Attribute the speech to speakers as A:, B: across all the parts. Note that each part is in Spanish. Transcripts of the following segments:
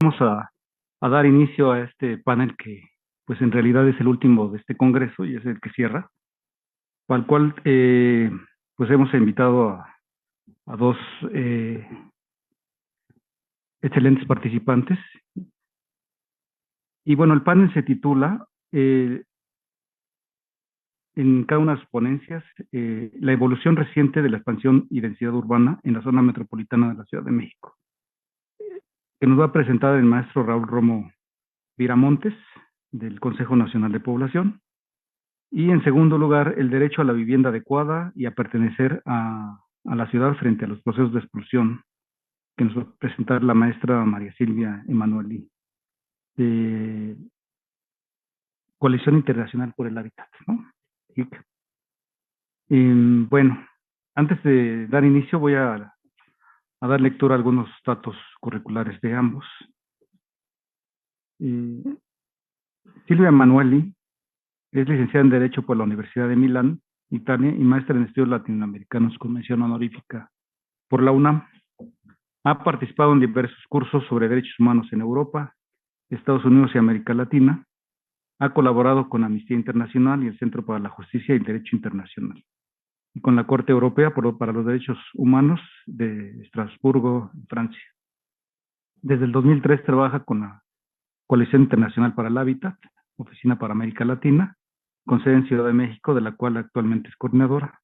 A: Vamos a dar inicio a este panel que, pues en realidad es el último de este congreso y es el que cierra, al cual, pues hemos invitado a dos eh, excelentes participantes. Y bueno, el panel se titula, en cada una de sus ponencias, la evolución reciente de la expansión y densidad urbana en la zona metropolitana de la Ciudad de México, que nos va a presentar el maestro Raúl Romo Viramontes, del Consejo Nacional de Población. Y en segundo lugar, el derecho a la vivienda adecuada y a pertenecer a la ciudad frente a los procesos de expulsión, que nos va a presentar la maestra María Silvia Emanueli, de Coalición Internacional por el Hábitat, ¿no? Bueno, antes de dar inicio voy a dar lectura a algunos datos curriculares de ambos. Eh, Silvia Emanueli es licenciada en Derecho por la Universidad de Milán, Italia, y maestra en Estudios Latinoamericanos con mención honorífica por la UNAM. Ha participado en diversos cursos sobre derechos humanos en Europa, Estados Unidos y América Latina. Ha colaborado con Amnistía Internacional y el Centro para la Justicia y el Derecho Internacional, y con la Corte Europea para los Derechos Humanos de Estrasburgo, Francia. Desde el 2003 trabaja con la Coalición Internacional para el Hábitat, Oficina para América Latina, con sede en Ciudad de México, de la cual actualmente es coordinadora.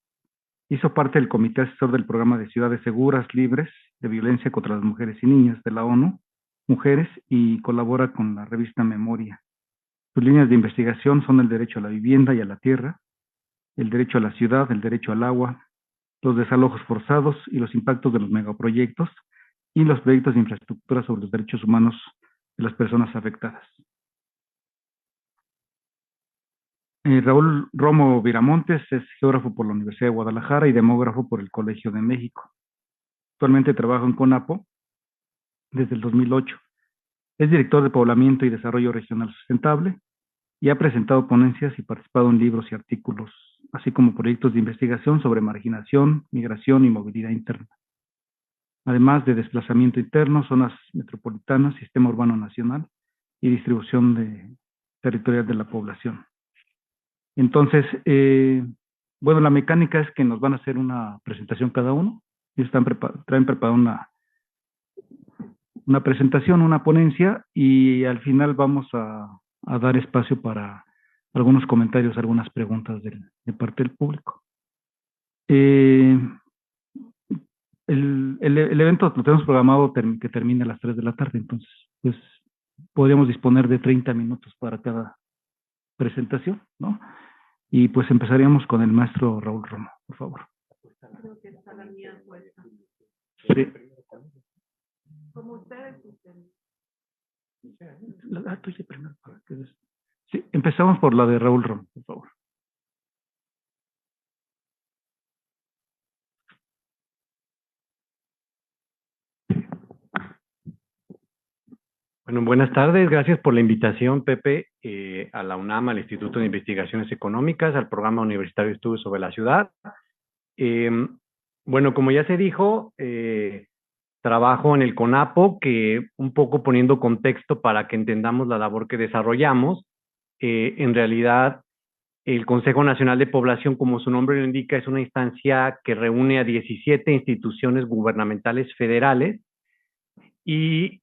A: Hizo parte del comité asesor del programa de ciudades seguras, libres de violencia contra las mujeres y niñas de la ONU, Mujeres, y colabora con la revista Memoria. Sus líneas de investigación son el derecho a la vivienda y a la tierra, el derecho a la ciudad, el derecho al agua, los desalojos forzados y los impactos de los megaproyectos y los proyectos de infraestructura sobre los derechos humanos de las personas afectadas. Raúl Romo Viramontes es geógrafo por la Universidad de Guadalajara y demógrafo por el Colegio de México. Actualmente trabaja en CONAPO desde el 2008. Es director de Poblamiento y Desarrollo Regional Sustentable y ha presentado ponencias y participado en libros y artículos, así como proyectos de investigación sobre marginación, migración y movilidad interna, además de desplazamiento interno, zonas metropolitanas, sistema urbano nacional y distribución territorial de la población. Entonces, bueno, la mecánica es que nos van a hacer una presentación cada uno. Ellos traen preparada una presentación, una ponencia, y al final vamos a dar espacio para algunos comentarios, algunas preguntas de parte del público. El evento lo tenemos programado que termine a las 3 de la tarde, entonces pues podríamos disponer de 30 minutos para cada presentación, ¿no? Y pues empezaríamos con el maestro Raúl Romo, por favor.
B: Creo que está la mía puesta.
A: Sí.
B: Como ustedes.
A: La tuya primero. Sí, empezamos por la de Raúl Romo, por favor.
C: Bueno, buenas tardes. Gracias por la invitación, Pepe, a la UNAM, al Instituto de Investigaciones Económicas, al Programa Universitario de Estudios sobre la Ciudad. Bueno, como ya se dijo, trabajo en el CONAPO, que un poco poniendo contexto para que entendamos la labor que desarrollamos. En realidad, el Consejo Nacional de Población, como su nombre lo indica, es una instancia que reúne a 17 instituciones gubernamentales federales y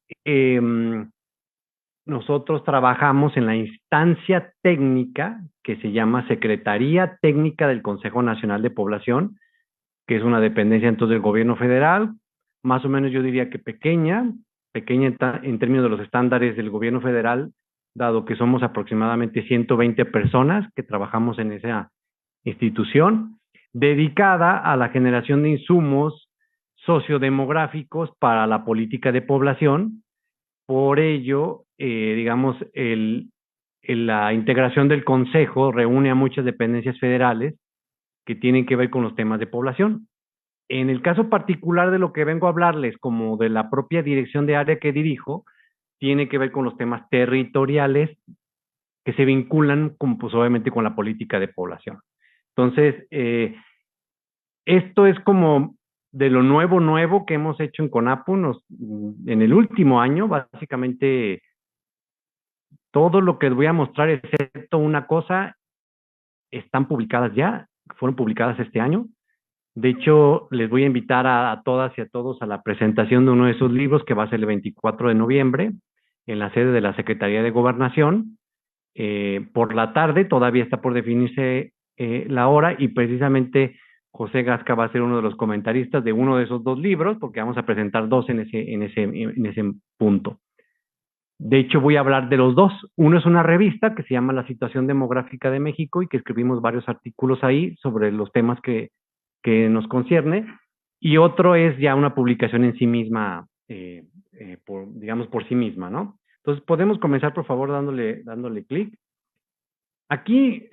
C: nosotros trabajamos en la instancia técnica que se llama Secretaría Técnica del Consejo Nacional de Población, que es una dependencia entonces del gobierno federal, más o menos yo diría que pequeña en términos de los estándares del gobierno federal, dado que somos aproximadamente 120 personas que trabajamos en esa institución, dedicada a la generación de insumos sociodemográficos para la política de población. Por ello, digamos, la integración del Consejo reúne a muchas dependencias federales que tienen que ver con los temas de población. En el caso particular de lo que vengo a hablarles, como de la propia dirección de área que dirijo, tiene que ver con los temas territoriales que se vinculan, pues, obviamente con la política de población. Entonces, esto es como de lo nuevo que hemos hecho en CONAPU en el último año, básicamente todo lo que les voy a mostrar, excepto una cosa, están publicadas ya, fueron publicadas este año. De hecho, les voy a invitar a todas y a todos a la presentación de uno de esos libros que va a ser el 24 de noviembre en la sede de la Secretaría de Gobernación. Por la tarde, todavía está por definirse la hora y precisamente José Gasca va a ser uno de los comentaristas de uno de esos dos libros porque vamos a presentar dos en ese punto. De hecho, voy a hablar de los dos. Uno es una revista que se llama La Situación Demográfica de México y que escribimos varios artículos ahí sobre los temas que nos concierne. Y otro es ya una publicación en sí misma, digamos por sí misma, ¿no? Entonces, podemos comenzar, por favor, dándole clic. Aquí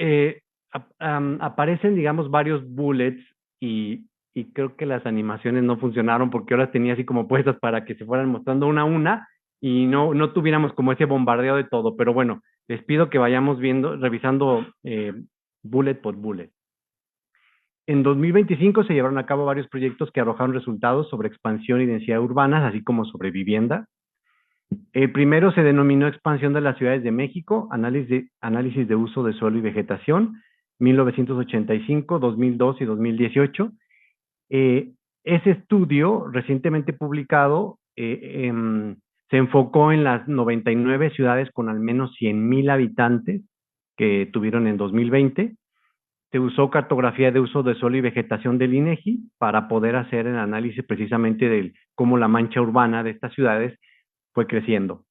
C: aparecen, digamos, varios bullets y creo que las animaciones no funcionaron porque ahora tenía así como puestas para que se fueran mostrando una a una y no tuviéramos como ese bombardeo de todo. Pero bueno, les pido que vayamos revisando bullet por bullet. En 2025 se llevaron a cabo varios proyectos que arrojaron resultados sobre expansión y densidad urbanas, así como sobre vivienda. El primero se denominó Expansión de las Ciudades de México, análisis de uso de suelo y vegetación, 1985, 2002 y 2018. Ese estudio, recientemente publicado, se enfocó en las 99 ciudades con al menos 100,000 habitantes que tuvieron en 2020. Se usó cartografía de uso de suelo y vegetación del INEGI para poder hacer el análisis precisamente de cómo la mancha urbana de estas ciudades fue creciendo.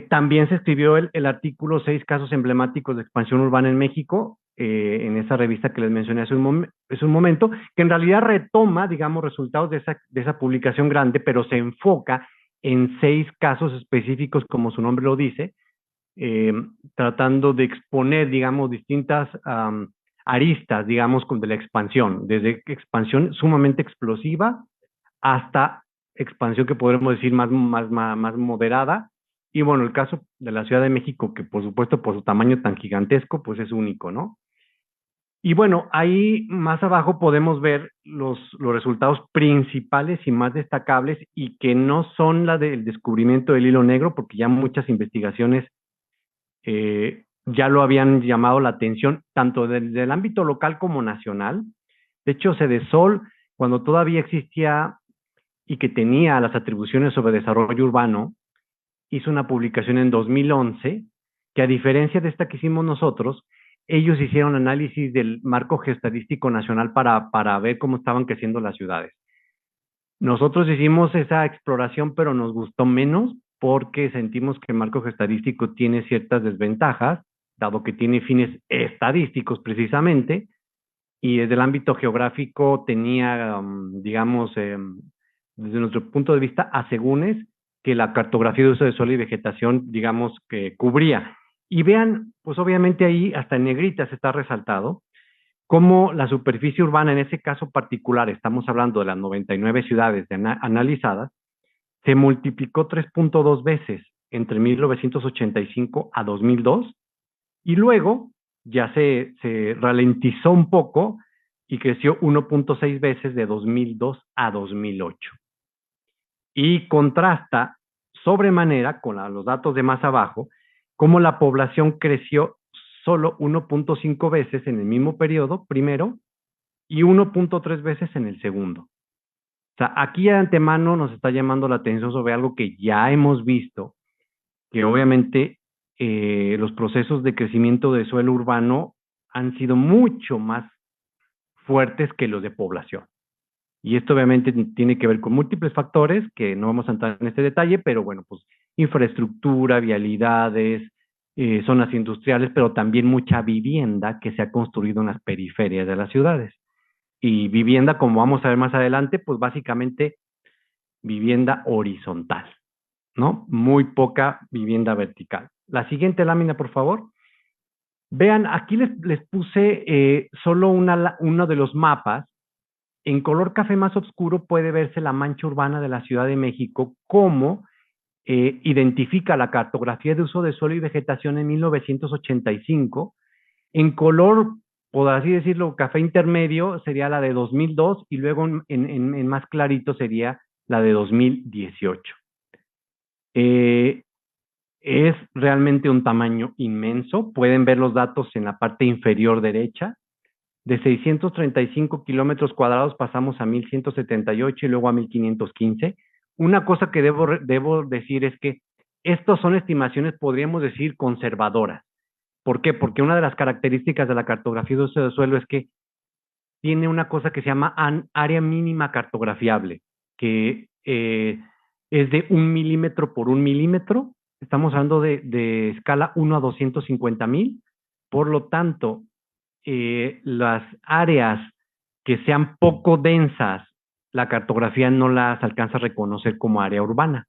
C: También se escribió el artículo 6 casos emblemáticos de expansión urbana en México, en esa revista que les mencioné hace un momento, que en realidad retoma, digamos, resultados de esa publicación grande, pero se enfoca en 6 casos específicos, como su nombre lo dice, tratando de exponer, digamos, distintas aristas, digamos, de la expansión, desde expansión sumamente explosiva hasta expansión que podremos decir más moderada. Y bueno, el caso de la Ciudad de México, que por supuesto por su tamaño tan gigantesco, pues es único, ¿no? Y bueno, ahí más abajo podemos ver los resultados principales y más destacables y que no son la del descubrimiento del hilo negro, porque ya muchas investigaciones ya lo habían llamado la atención, tanto desde el ámbito local como nacional. De hecho, Cedesol, cuando todavía existía y que tenía las atribuciones sobre desarrollo urbano, hizo una publicación en 2011, que a diferencia de esta que hicimos nosotros, ellos hicieron análisis del marco geoestadístico nacional para ver cómo estaban creciendo las ciudades. Nosotros hicimos esa exploración, pero nos gustó menos porque sentimos que el marco geoestadístico tiene ciertas desventajas, dado que tiene fines estadísticos precisamente, y desde el ámbito geográfico tenía, digamos, desde nuestro punto de vista, asegúnes que la cartografía de uso de suelo y vegetación, digamos, que cubría. Y vean, pues obviamente ahí hasta en negritas está resaltado cómo la superficie urbana, en ese caso particular, estamos hablando de las 99 ciudades analizadas, se multiplicó 3.2 veces entre 1985 a 2002 y luego ya se ralentizó un poco y creció 1.6 veces de 2002 a 2008. Y contrasta sobremanera con los datos de más abajo, cómo la población creció solo 1.5 veces en el mismo periodo, primero, y 1.3 veces en el segundo. O sea, aquí de antemano nos está llamando la atención sobre algo que ya hemos visto, que obviamente los procesos de crecimiento de suelo urbano han sido mucho más fuertes que los de población. Y esto obviamente tiene que ver con múltiples factores que no vamos a entrar en este detalle, pero bueno, pues infraestructura, vialidades, zonas industriales, pero también mucha vivienda que se ha construido en las periferias de las ciudades. Y vivienda, como vamos a ver más adelante, pues básicamente vivienda horizontal, ¿no? Muy poca vivienda vertical. La siguiente lámina, por favor. Vean, aquí les puse solo uno de los mapas. En color café más oscuro puede verse la mancha urbana de la Ciudad de México, cómo identifica la cartografía de uso de suelo y vegetación en 1985. En color por así decirlo, café intermedio sería la de 2002 y luego en más clarito sería la de 2018. Es realmente un tamaño inmenso. Pueden ver los datos en la parte inferior derecha. De 635 kilómetros cuadrados pasamos a 1178 y luego a 1515. Una cosa que debo decir es que estas son estimaciones, podríamos decir, conservadoras. ¿Por qué? Porque una de las características de la cartografía de uso de suelo es que tiene una cosa que se llama área mínima cartografiable, que es de 1 milímetro por 1 milímetro. Estamos hablando de escala 1 a 250,000. Por lo tanto, las áreas que sean poco densas, la cartografía no las alcanza a reconocer como área urbana.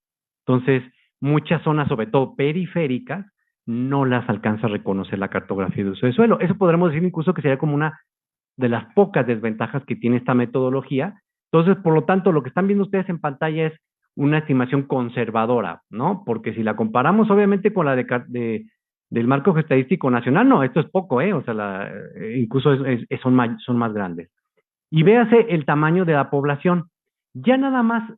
C: Entonces, muchas zonas, sobre todo periféricas, no las alcanza a reconocer la cartografía de uso de suelo. Eso podremos decir incluso que sería como una de las pocas desventajas que tiene esta metodología. Entonces, por lo tanto, lo que están viendo ustedes en pantalla es una estimación conservadora, ¿no? Porque si la comparamos obviamente con la del marco estadístico nacional, no, esto es poco, o sea, incluso son más grandes. Y véase el tamaño de la población. Ya nada más,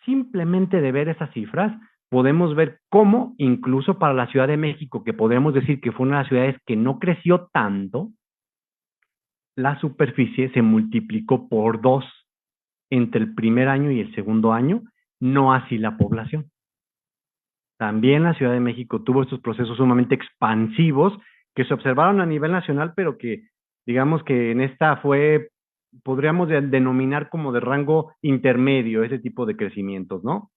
C: simplemente de ver esas cifras, podemos ver cómo, incluso para la Ciudad de México, que podríamos decir que fue una de las ciudades que no creció tanto, la superficie se multiplicó por 2 entre el primer año y el segundo año, no así la población. También la Ciudad de México tuvo estos procesos sumamente expansivos que se observaron a nivel nacional, pero que digamos que en esta podríamos denominar como de rango intermedio, ese tipo de crecimientos, ¿no?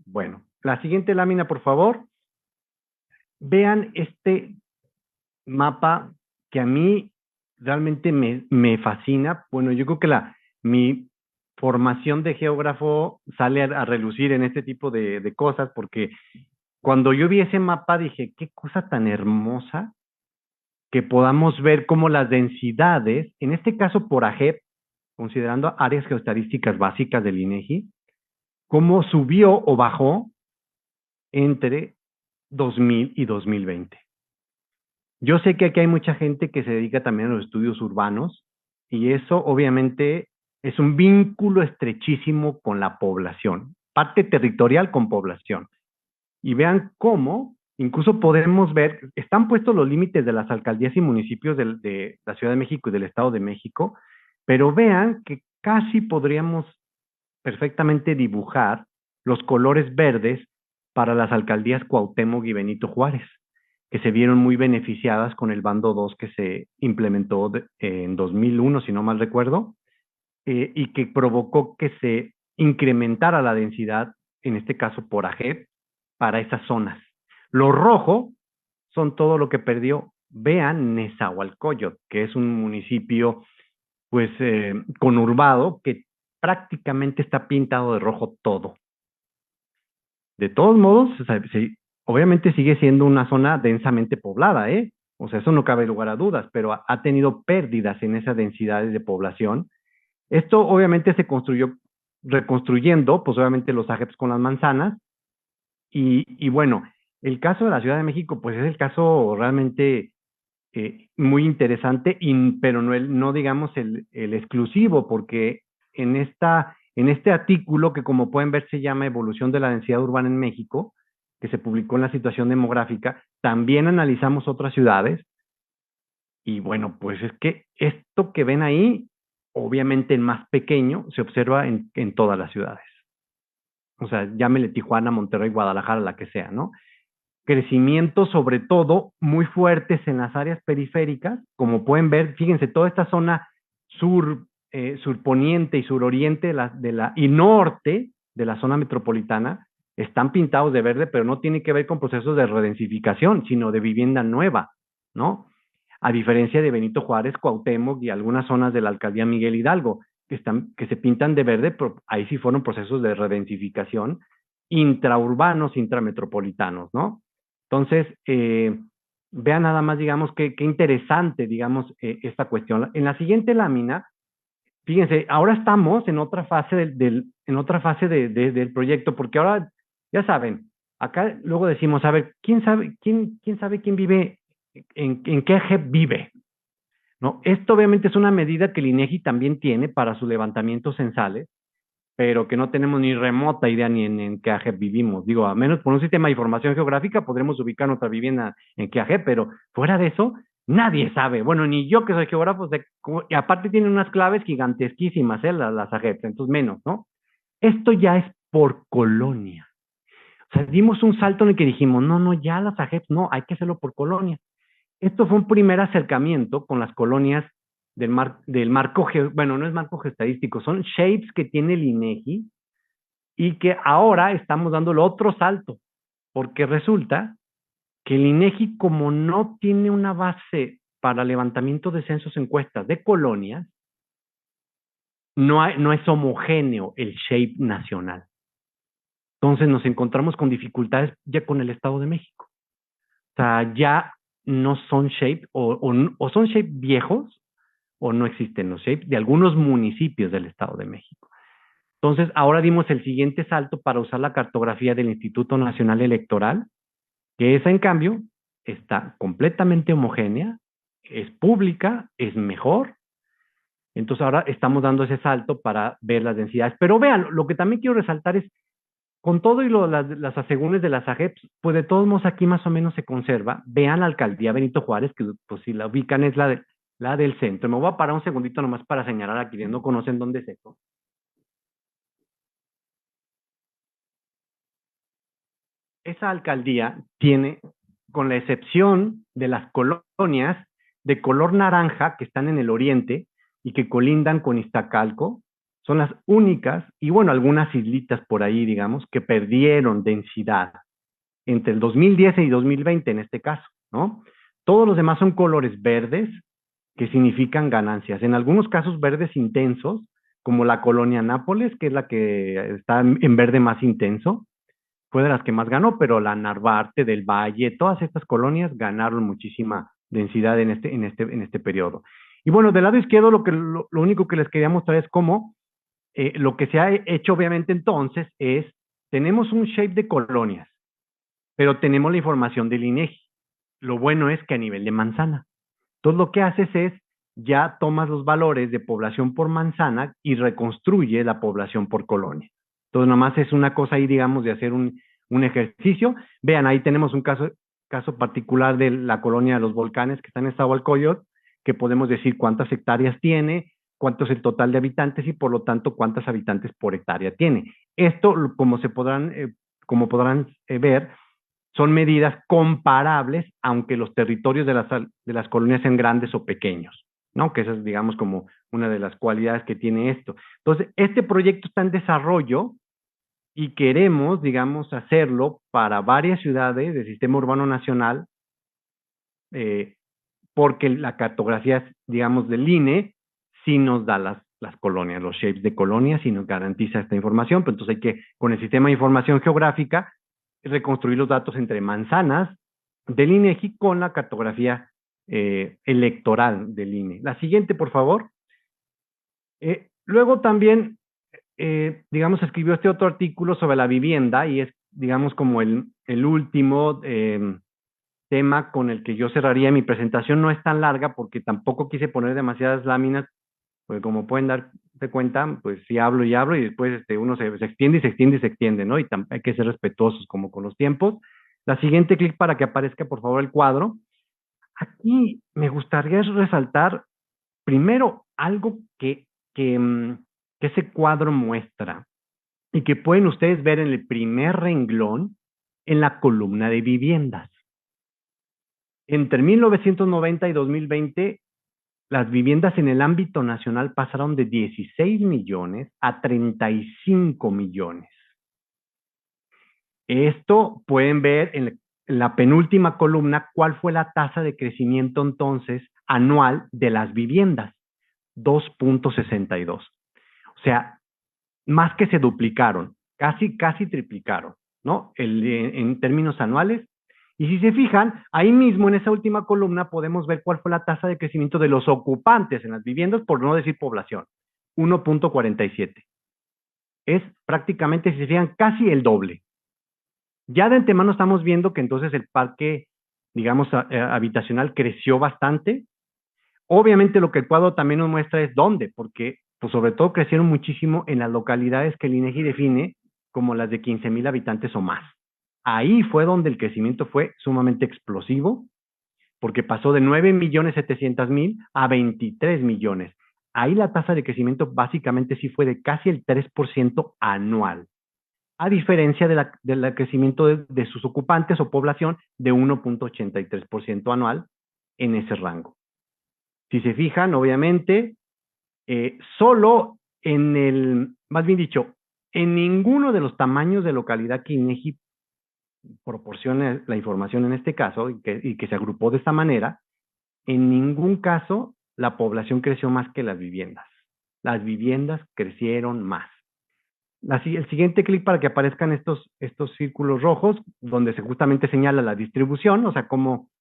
C: Bueno, la siguiente lámina, por favor. Vean este mapa que a mí realmente me fascina. Bueno, yo creo que mi formación de geógrafo sale a relucir en este tipo de cosas, porque cuando yo vi ese mapa dije, qué cosa tan hermosa que podamos ver cómo las densidades, en este caso por AGEP, considerando áreas geoestadísticas básicas del INEGI, cómo subió o bajó entre 2000 y 2020. Yo sé que aquí hay mucha gente que se dedica también a los estudios urbanos y eso obviamente es un vínculo estrechísimo con la población, parte territorial con población. Y vean cómo, incluso podemos ver, están puestos los límites de las alcaldías y municipios de la Ciudad de México y del Estado de México, pero vean que casi podríamos perfectamente dibujar los colores verdes para las alcaldías Cuauhtémoc y Benito Juárez, que se vieron muy beneficiadas con el bando 2 que se implementó en 2001, si no mal recuerdo, y que provocó que se incrementara la densidad, en este caso por AGEP, para esas zonas. Lo rojo son todo lo que perdió. Vean Nezahualcóyotl, que es un municipio pues conurbado que prácticamente está pintado de rojo todo. De todos modos, o sea, obviamente sigue siendo una zona densamente poblada, o sea, eso no cabe lugar a dudas, pero ha tenido pérdidas en esas densidades de población. Esto obviamente se construyó reconstruyendo, pues obviamente los AGEPs con las manzanas, y bueno, el caso de la Ciudad de México, pues es el caso realmente muy interesante, pero no digamos el exclusivo, porque en este artículo, que como pueden ver se llama Evolución de la densidad urbana en México, que se publicó en la situación demográfica, también analizamos otras ciudades, y bueno, pues es que esto que ven ahí, obviamente en más pequeño, se observa en todas las ciudades. O sea, llámele Tijuana, Monterrey, Guadalajara, la que sea, ¿no? Crecimientos sobre todo muy fuertes en las áreas periféricas, como pueden ver, fíjense, toda esta zona surponiente y suroriente y norte de la zona metropolitana están pintados de verde, pero no tiene que ver con procesos de redensificación, sino de vivienda nueva, ¿no? A diferencia de Benito Juárez, Cuauhtémoc y algunas zonas de la alcaldía Miguel Hidalgo, que se pintan de verde, pero ahí sí fueron procesos de redensificación intraurbanos, intrametropolitanos, ¿no? Entonces, vean nada más, digamos, qué interesante, digamos, esta cuestión. En la siguiente lámina, fíjense, ahora estamos en otra fase del proyecto, porque ahora, ya saben, acá luego decimos, a ver, ¿quién sabe quién vive, en qué AGEP vive? ¿no? Esto obviamente es una medida que el INEGI también tiene para sus levantamientos censales, pero que no tenemos ni remota idea ni en qué AGEP vivimos. Digo, a menos por un sistema de información geográfica podremos ubicar nuestra vivienda en qué AGEP, pero fuera de eso, nadie sabe. Bueno, ni yo que soy geógrafo, y aparte tienen unas claves gigantesquísimas, las AGEP, entonces menos, ¿no? Esto ya es por colonia. O sea, dimos un salto en el que dijimos, no, no, ya las AGEP, no, hay que hacerlo por colonia. Esto fue un primer acercamiento con las colonias del marco, bueno, no es marco geoestadístico, son shapes que tiene el INEGI y que ahora estamos dándole otro salto, porque resulta que el INEGI, como no tiene una base para levantamiento de censos encuestas de colonias, no es homogéneo el shape nacional. Entonces nos encontramos con dificultades ya con el Estado de México. O sea, ya no son shape o son shape viejos o no existen los shapes de algunos municipios del Estado de México. Entonces, ahora dimos el siguiente salto para usar la cartografía del Instituto Nacional Electoral, que esa, en cambio, está completamente homogénea, es pública, es mejor. Entonces, ahora estamos dando ese salto para ver las densidades. Pero vean, lo que también quiero resaltar es, con todo y las asegúnes de las AGEPs, pues de todos modos aquí más o menos se conserva. Vean la alcaldía Benito Juárez, que pues si la ubican es la del centro. Me voy a parar un segundito nomás para señalar a quienes no conocen dónde es esto. Esa alcaldía tiene, con la excepción de las colonias de color naranja que están en el oriente y que colindan con Iztacalco, son las únicas, y bueno, algunas islitas por ahí, digamos, que perdieron densidad entre el 2010 y 2020 en este caso, ¿no? Todos los demás son colores verdes que significan ganancias. En algunos casos verdes intensos, como la colonia Nápoles, que es la que está en verde más intenso, fue de las que más ganó, pero la Narvarte, del Valle, todas estas colonias ganaron muchísima densidad en este periodo. Y bueno, del lado izquierdo lo único que les quería mostrar es cómo lo que se ha hecho obviamente entonces es, tenemos un shape de colonias, pero tenemos la información del INEGI. Lo bueno es que a nivel de manzana. Entonces lo que haces es, ya tomas los valores de población por manzana y reconstruye la población por colonia. Entonces nomás es una cosa ahí, digamos, de hacer un ejercicio. Vean, ahí tenemos un caso particular de la colonia de los volcanes que está en Nezahualcóyotl, que podemos decir cuántas hectáreas tiene, cuánto es el total de habitantes y por lo tanto cuántos habitantes por hectárea tiene. Esto, como podrán ver, son medidas comparables, aunque los territorios de las colonias sean grandes o pequeños, ¿no? Que esa es, digamos, como una de las cualidades que tiene esto. Entonces, este proyecto está en desarrollo y queremos, digamos, hacerlo para varias ciudades del Sistema Urbano Nacional, porque la cartografía, digamos, del INE sí nos da las colonias, los shapes de colonias, y nos garantiza esta información, pero entonces hay que, con el Sistema de Información Geográfica, reconstruir los datos entre manzanas del INEGI con la cartografía electoral del INE. La siguiente, por favor. Luego también, digamos, escribió este otro artículo sobre la vivienda y es, digamos, como el último tema con el que yo cerraría mi presentación. No es tan larga porque tampoco quise poner demasiadas láminas, porque como pueden darse cuenta, pues sí hablo y hablo y después uno se extiende y se extiende y se extiende, ¿no? Y hay que ser respetuosos como con los tiempos. La siguiente, clic para que aparezca por favor el cuadro. Aquí me gustaría resaltar primero algo que ese cuadro muestra y que pueden ustedes ver en el primer renglón en la columna de viviendas. Entre 1990 y 2020, las viviendas en el ámbito nacional pasaron de 16 millones a 35 millones. Esto pueden ver en la penúltima columna cuál fue la tasa de crecimiento entonces anual de las viviendas, 2.62. O sea, más que se duplicaron, casi triplicaron, ¿no? En términos anuales. Y si se fijan, ahí mismo en esa última columna podemos ver cuál fue la tasa de crecimiento de los ocupantes en las viviendas, por no decir población, 1.47. Es prácticamente, si se fijan, casi el doble. Ya de antemano estamos viendo que entonces el parque, digamos, habitacional creció bastante. Obviamente lo que el cuadro también nos muestra es dónde, porque pues sobre todo crecieron muchísimo en las localidades que el INEGI define como las de 15,000 habitantes o más. Ahí fue donde el crecimiento fue sumamente explosivo, porque pasó de 9,700,000 a 23 millones. Ahí la tasa de crecimiento básicamente sí fue de casi el 3% anual, a diferencia del crecimiento de sus ocupantes o población de 1,83% anual en ese rango. Si se fijan, obviamente, solo más bien dicho, en ninguno de los tamaños de localidad que INEGI proporciona la información en este caso y que se agrupó de esta manera, en ningún caso la población creció más que las viviendas. Las viviendas crecieron más. El siguiente clic para que aparezcan estos círculos rojos, donde se justamente señala la distribución, o sea, cómo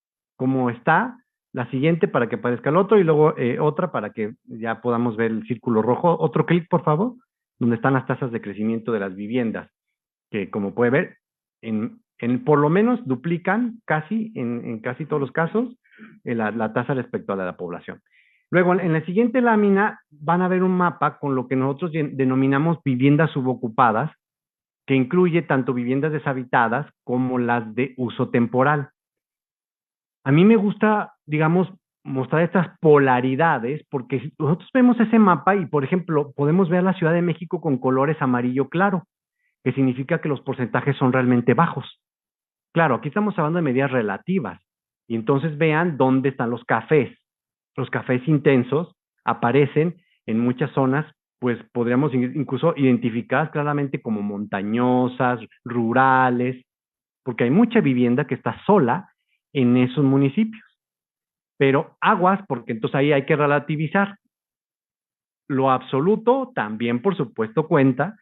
C: está. La siguiente para que aparezca el otro y luego otra para que ya podamos ver el círculo rojo. Otro clic, por favor, donde están las tasas de crecimiento de las viviendas, que como puede ver, por lo menos duplican casi, en casi todos los casos, la tasa respecto a la población. Luego, en la siguiente lámina van a ver un mapa con lo que nosotros denominamos viviendas subocupadas, que incluye tanto viviendas deshabitadas como las de uso temporal. A mí me gusta, digamos, mostrar estas polaridades, porque si nosotros vemos ese mapa y, por ejemplo, podemos ver la Ciudad de México con colores amarillo claro, que significa que los porcentajes son realmente bajos. Claro, aquí estamos hablando de medidas relativas, y entonces vean dónde están los cafés. Los cafés intensos aparecen en muchas zonas, pues podríamos incluso identificadas claramente como montañosas, rurales, porque hay mucha vivienda que está sola en esos municipios. Pero aguas, porque entonces ahí hay que relativizar. Lo absoluto también, por supuesto, cuenta,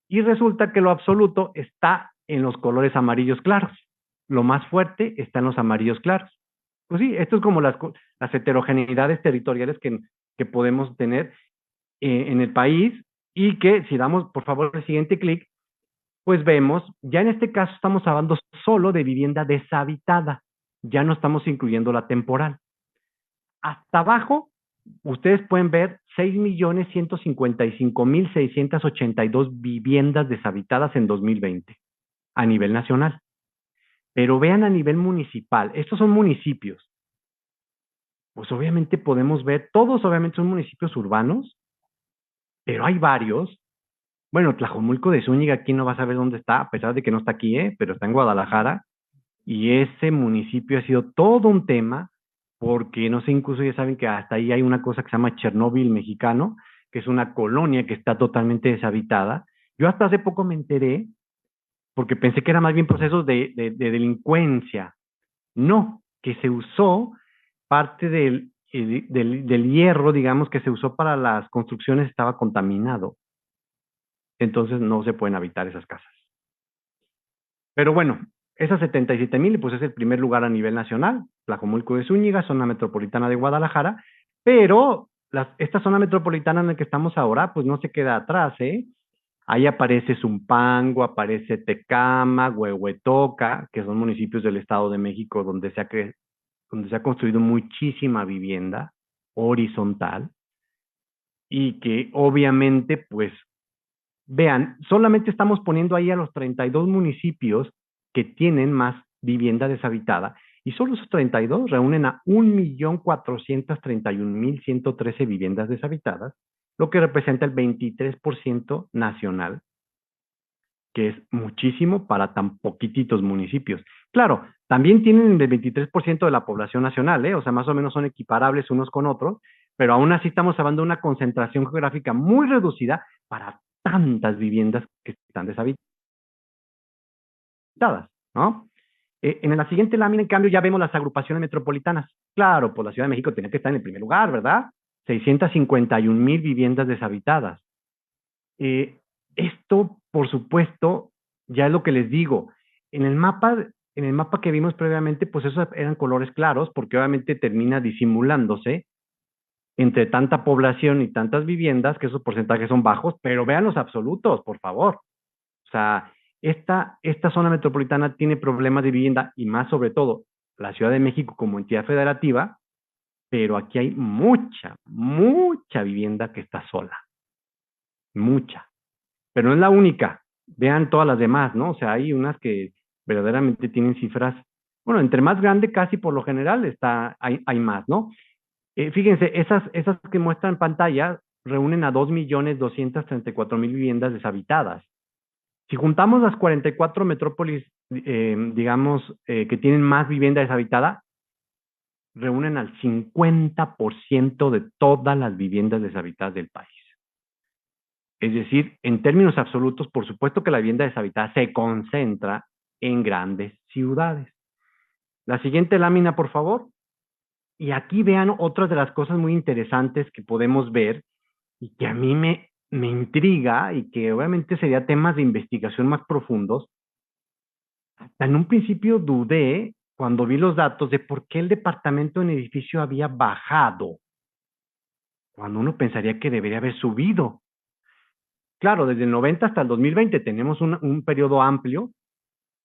C: y resulta que lo absoluto está en los colores amarillos claros. Lo más fuerte está en los amarillos claros. Pues sí, esto es como las heterogeneidades territoriales que podemos tener en el país, y que si damos, por favor, el siguiente clic, pues vemos, ya en este caso estamos hablando solo de vivienda deshabitada, ya no estamos incluyendo la temporal. Hasta abajo, ustedes pueden ver 6,155,682 viviendas deshabitadas en 2020 a nivel nacional. Pero vean a nivel municipal, estos son municipios. Pues obviamente podemos ver, todos obviamente son municipios urbanos, pero hay varios. Bueno, Tlajomulco de Zúñiga, aquí no vas a ver dónde está, a pesar de que no está aquí, pero está en Guadalajara, y ese municipio ha sido todo un tema, porque no sé, incluso ya saben que hasta ahí hay una cosa que se llama Chernóbil mexicano, que es una colonia que está totalmente deshabitada. Yo hasta hace poco me enteré, porque pensé que era más bien procesos de delincuencia. No, que se usó parte del hierro, digamos, que se usó para las construcciones, estaba contaminado. Entonces no se pueden habitar esas casas. Pero bueno, esas 77,000, pues es el primer lugar a nivel nacional, Tlajomulco de Zúñiga, zona metropolitana de Guadalajara, pero esta zona metropolitana en la que estamos ahora, pues no se queda atrás, ¿eh? Ahí aparece Zumpango, aparece Tecama, Huehuetoca, que son municipios del Estado de México donde se ha construido muchísima vivienda horizontal, y que obviamente, pues, vean, solamente estamos poniendo ahí a los 32 municipios que tienen más vivienda deshabitada, y solo esos 32 reúnen a 1,431,113 viviendas deshabitadas, lo que representa el 23% nacional, que es muchísimo para tan poquititos municipios. Claro, también tienen el 23% de la población nacional, o sea, más o menos son equiparables unos con otros, pero aún así estamos hablando de una concentración geográfica muy reducida para tantas viviendas que están deshabitadas, ¿no? En la siguiente lámina, en cambio, ya vemos las agrupaciones metropolitanas. Claro, pues la Ciudad de México tenía que estar en el primer lugar, ¿verdad? 651,000 viviendas deshabitadas. Esto, por supuesto, ya es lo que les digo. En el mapa que vimos previamente, pues esos eran colores claros, porque obviamente termina disimulándose entre tanta población y tantas viviendas, que esos porcentajes son bajos, pero vean los absolutos, por favor. O sea, esta zona metropolitana tiene problemas de vivienda, y más sobre todo la Ciudad de México como entidad federativa, pero aquí hay mucha, mucha vivienda que está sola, mucha, pero no es la única. Vean todas las demás, ¿no? O sea, hay unas que verdaderamente tienen cifras, bueno, entre más grande casi por lo general hay más, ¿no? Fíjense, esas que muestran en pantalla reúnen a 2.234.000 viviendas deshabitadas. Si juntamos las 44 metrópolis, digamos, que tienen más vivienda deshabitada, reúnen al 50% de todas las viviendas deshabitadas del país. Es decir, en términos absolutos, por supuesto que la vivienda deshabitada se concentra en grandes ciudades. La siguiente lámina, por favor. Y aquí vean otras de las cosas muy interesantes que podemos ver y que a mí me intriga y que obviamente sería temas de investigación más profundos. Hasta en un principio dudé cuando vi los datos de por qué el departamento en edificio había bajado, cuando uno pensaría que debería haber subido. Claro, desde el 90 hasta el 2020 tenemos un periodo amplio,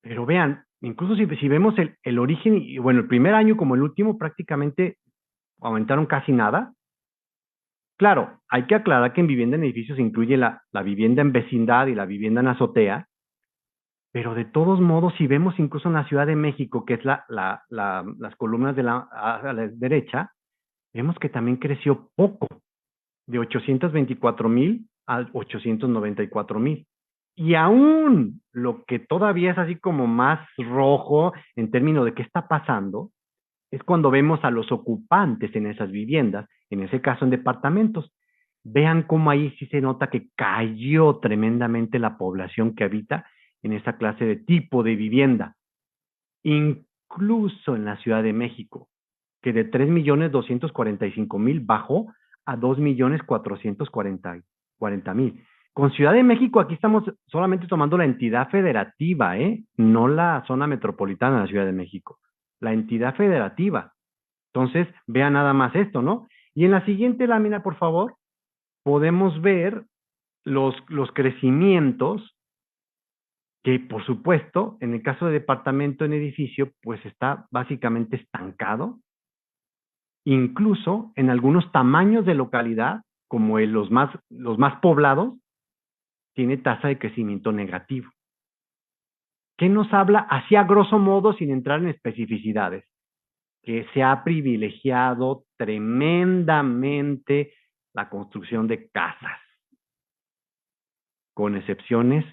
C: pero vean, incluso si vemos el origen, y bueno, el primer año como el último prácticamente aumentaron casi nada. Claro, hay que aclarar que en vivienda en edificios se incluye la vivienda en vecindad y la vivienda en azotea, pero de todos modos, si vemos incluso en la Ciudad de México, que es las columnas a la derecha, vemos que también creció poco, de 824.000 a 894.000. Y aún lo que todavía es así como más rojo en términos de qué está pasando, es cuando vemos a los ocupantes en esas viviendas, en ese caso en departamentos. Vean cómo ahí sí se nota que cayó tremendamente la población que habita en esa clase de tipo de vivienda. Incluso en la Ciudad de México, que de 3.245.000 bajó a 2.440.000. Con Ciudad de México aquí estamos solamente tomando la entidad federativa, no la zona metropolitana de la Ciudad de México, la entidad federativa. Entonces, vean nada más esto, ¿no? Y en la siguiente lámina, por favor, podemos ver los crecimientos que, por supuesto, en el caso de departamento en edificio, pues está básicamente estancado. Incluso en algunos tamaños de localidad, como en los más poblados, tiene tasa de crecimiento negativo. ¿Qué nos habla? Así a grosso modo, sin entrar en especificidades, que se ha privilegiado tremendamente la construcción de casas, con excepciones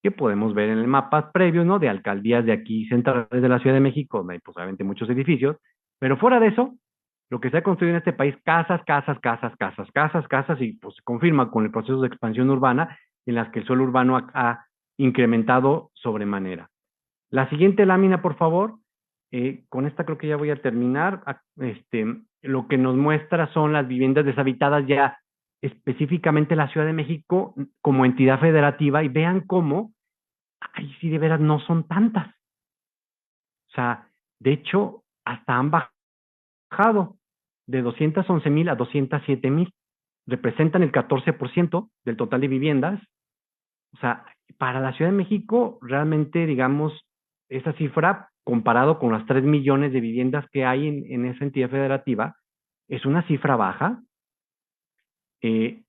C: que podemos ver en el mapa previo, ¿no? De alcaldías de aquí centrales de la Ciudad de México, donde hay pues, obviamente muchos edificios, pero fuera de eso, lo que se ha construido en este país, casas, y pues se confirma con el proceso de expansión urbana, en las que el suelo urbano ha incrementado sobremanera. La siguiente lámina, por favor. Con esta creo que ya voy a terminar. Lo que nos muestra son las viviendas deshabitadas ya específicamente la Ciudad de México como entidad federativa y vean cómo, ahí sí de veras no son tantas. O sea, de hecho, hasta han bajado de 211.000 a 207.000. Representan el 14% del total de viviendas. O sea, para la Ciudad de México, realmente, digamos, esa cifra, comparado con las 3 millones de viviendas que hay en esa entidad federativa, es una cifra baja. Y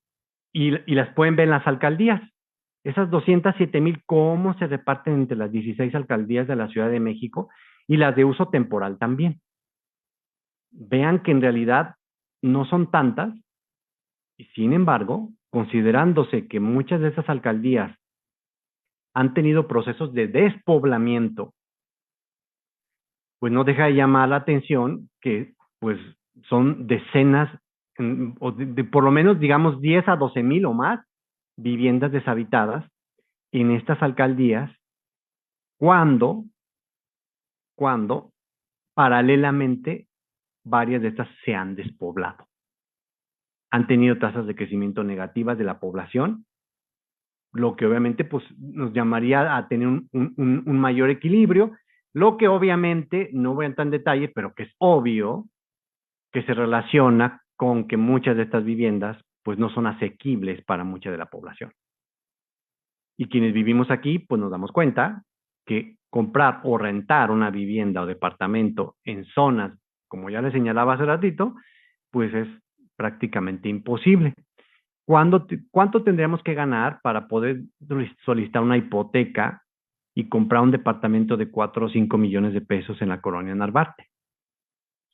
C: las pueden ver en las alcaldías. Esas 207.000, ¿cómo se reparten entre las 16 alcaldías de la Ciudad de México y las de uso temporal también? Vean que en realidad no son tantas, y sin embargo, considerándose que muchas de esas alcaldías han tenido procesos de despoblamiento, pues no deja de llamar la atención que pues son decenas, o por lo menos digamos 10 a 12.000 o más viviendas deshabitadas en estas alcaldías cuando paralelamente varias de estas se han despoblado. Han tenido tasas de crecimiento negativas de la población, lo que obviamente pues, nos llamaría a tener un mayor equilibrio, lo que obviamente, no voy a entrar en detalle, pero que es obvio que se relaciona con que muchas de estas viviendas pues no son asequibles para mucha de la población. Y quienes vivimos aquí, pues nos damos cuenta que comprar o rentar una vivienda o departamento en zonas, como ya les señalaba hace ratito, pues es prácticamente imposible. ¿Cuánto tendríamos que ganar para poder solicitar una hipoteca y comprar un departamento de 4 o 5 millones de pesos en la colonia Narvarte?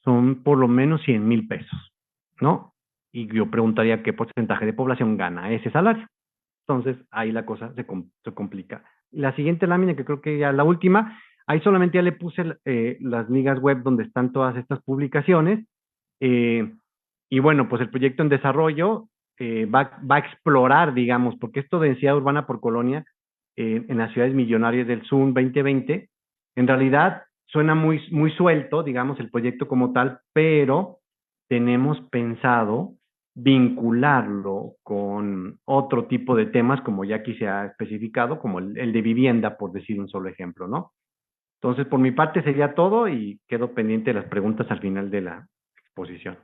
C: Son por lo menos 100,000 pesos, ¿no? Y yo preguntaría qué porcentaje de población gana ese salario. Entonces, ahí la cosa se complica. La siguiente lámina, que creo que ya la última, ahí solamente ya le puse las ligas web donde están todas estas publicaciones. Y bueno, pues el proyecto en desarrollo va a explorar, digamos, porque esto de densidad urbana por colonia en las ciudades millonarias del Zoom 2020, en realidad suena muy suelto, digamos, el proyecto como tal, pero tenemos pensado vincularlo con otro tipo de temas, como ya aquí se ha especificado, como el de vivienda, por decir un solo ejemplo, ¿no? Entonces, por mi parte sería todo y quedo pendiente de las preguntas al final de la exposición.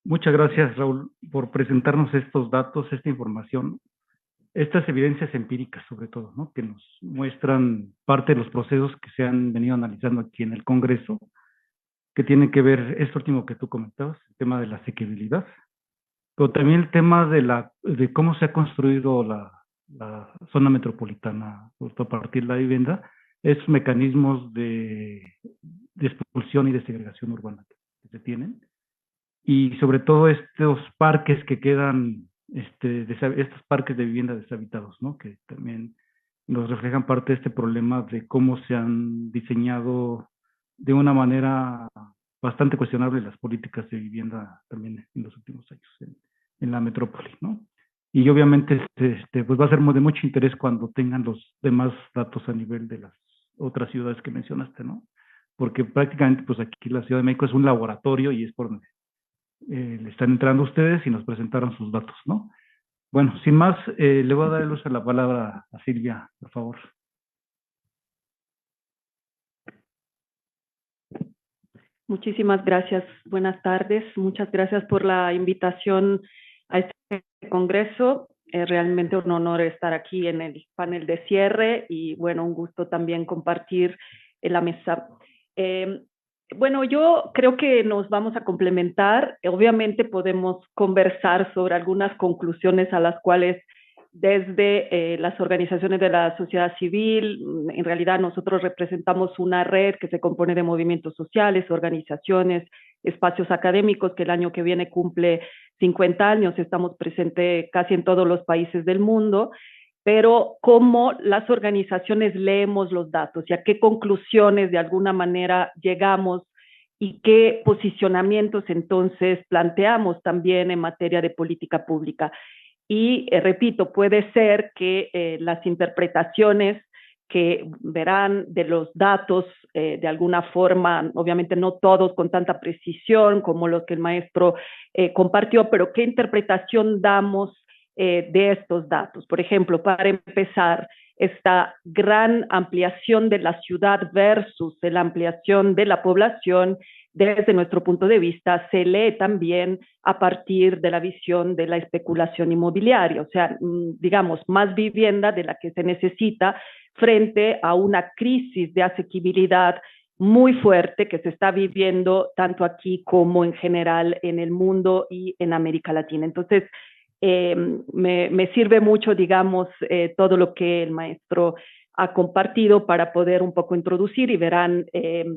A: Muchas gracias, Raúl, por presentarnos estos datos, esta información, estas evidencias empíricas sobre todo, ¿no? Que nos muestran parte de los procesos que se han venido analizando aquí en el Congreso, que tienen que ver esto último que tú comentabas, el tema de la asequibilidad, pero también el tema de cómo se ha construido la zona metropolitana, sobre todo a partir de la vivienda, esos mecanismos de expulsión y de segregación urbana que se tienen, y sobre todo estos parques que quedan, estos parques de vivienda deshabitados, ¿no? Que también nos reflejan parte de este problema de cómo se han diseñado de una manera bastante cuestionable las políticas de vivienda también en los últimos años en la metrópoli, ¿no? Y obviamente pues va a ser de mucho interés cuando tengan los demás datos a nivel de las otras ciudades que mencionaste, ¿no? Porque prácticamente pues aquí la Ciudad de México es un laboratorio y es por donde le están entrando ustedes y nos presentaron sus datos, ¿no? Bueno, sin más, le voy a dar el uso de la palabra a Silvia, por favor.
B: Muchísimas gracias. Buenas tardes. Muchas gracias por la invitación a este congreso. Es realmente un honor estar aquí en el panel de cierre y, bueno, un gusto también compartir en la mesa. Bueno, yo creo que nos vamos a complementar. Obviamente podemos conversar sobre algunas conclusiones a las cuales desde las organizaciones de la sociedad civil, en realidad nosotros representamos una red que se compone de movimientos sociales, organizaciones, espacios académicos, que el año que viene cumple 50 años, estamos presentes casi en todos los países del mundo, pero cómo las organizaciones leemos los datos y a qué conclusiones de alguna manera llegamos y qué posicionamientos entonces planteamos también en materia de política pública. Y repito, puede ser que las interpretaciones que verán de los datos de alguna forma, obviamente no todos con tanta precisión como los que el maestro compartió, pero qué interpretación damos de estos datos. Por ejemplo, para empezar, esta gran ampliación de la ciudad versus la ampliación de la población, desde nuestro punto de vista, se lee también a partir de la visión de la especulación inmobiliaria, o sea, digamos, más vivienda de la que se necesita frente a una crisis de asequibilidad muy fuerte que se está viviendo tanto aquí como en general en el mundo y en América Latina. Entonces, me sirve mucho, digamos, todo lo que el maestro ha compartido para poder un poco introducir y verán,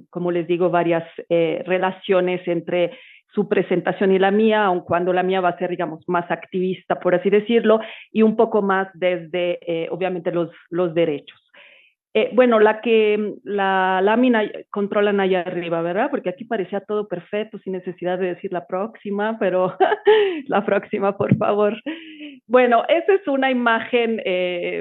B: como les digo, varias relaciones entre su presentación y la mía, aun cuando la mía va a ser, digamos, más activista, por así decirlo, y un poco más desde, obviamente, los derechos. Bueno, la lámina controlan allá arriba, ¿verdad? Porque aquí parecía todo perfecto, sin necesidad de decir la próxima, pero la próxima, por favor. Bueno, esa es una imagen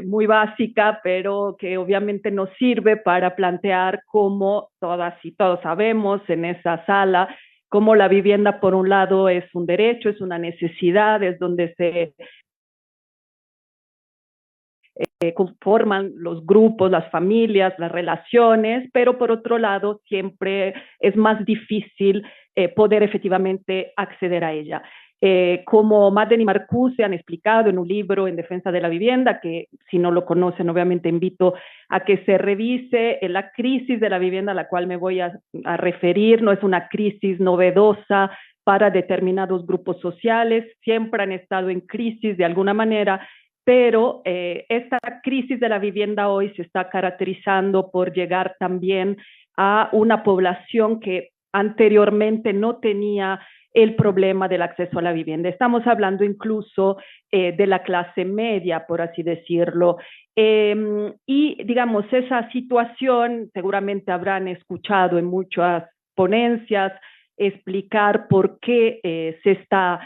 B: muy básica, pero que obviamente nos sirve para plantear cómo todas y todos sabemos en esa sala, cómo la vivienda, por un lado, es un derecho, es una necesidad, es donde se conforman los grupos, las familias, las relaciones, pero por otro lado siempre es más difícil poder efectivamente acceder a ella. Como Madeleine y Marcuse han explicado en un libro en defensa de la vivienda, que si no lo conocen, obviamente invito a que se revise. La crisis de la vivienda a la cual me voy a referir no es una crisis novedosa para determinados grupos sociales, siempre han estado en crisis de alguna manera, pero esta crisis de la vivienda hoy se está caracterizando por llegar también a una población que anteriormente no tenía el problema del acceso a la vivienda. Estamos hablando incluso de la clase media, por así decirlo. Y digamos, esa situación, seguramente habrán escuchado en muchas ponencias explicar por qué se está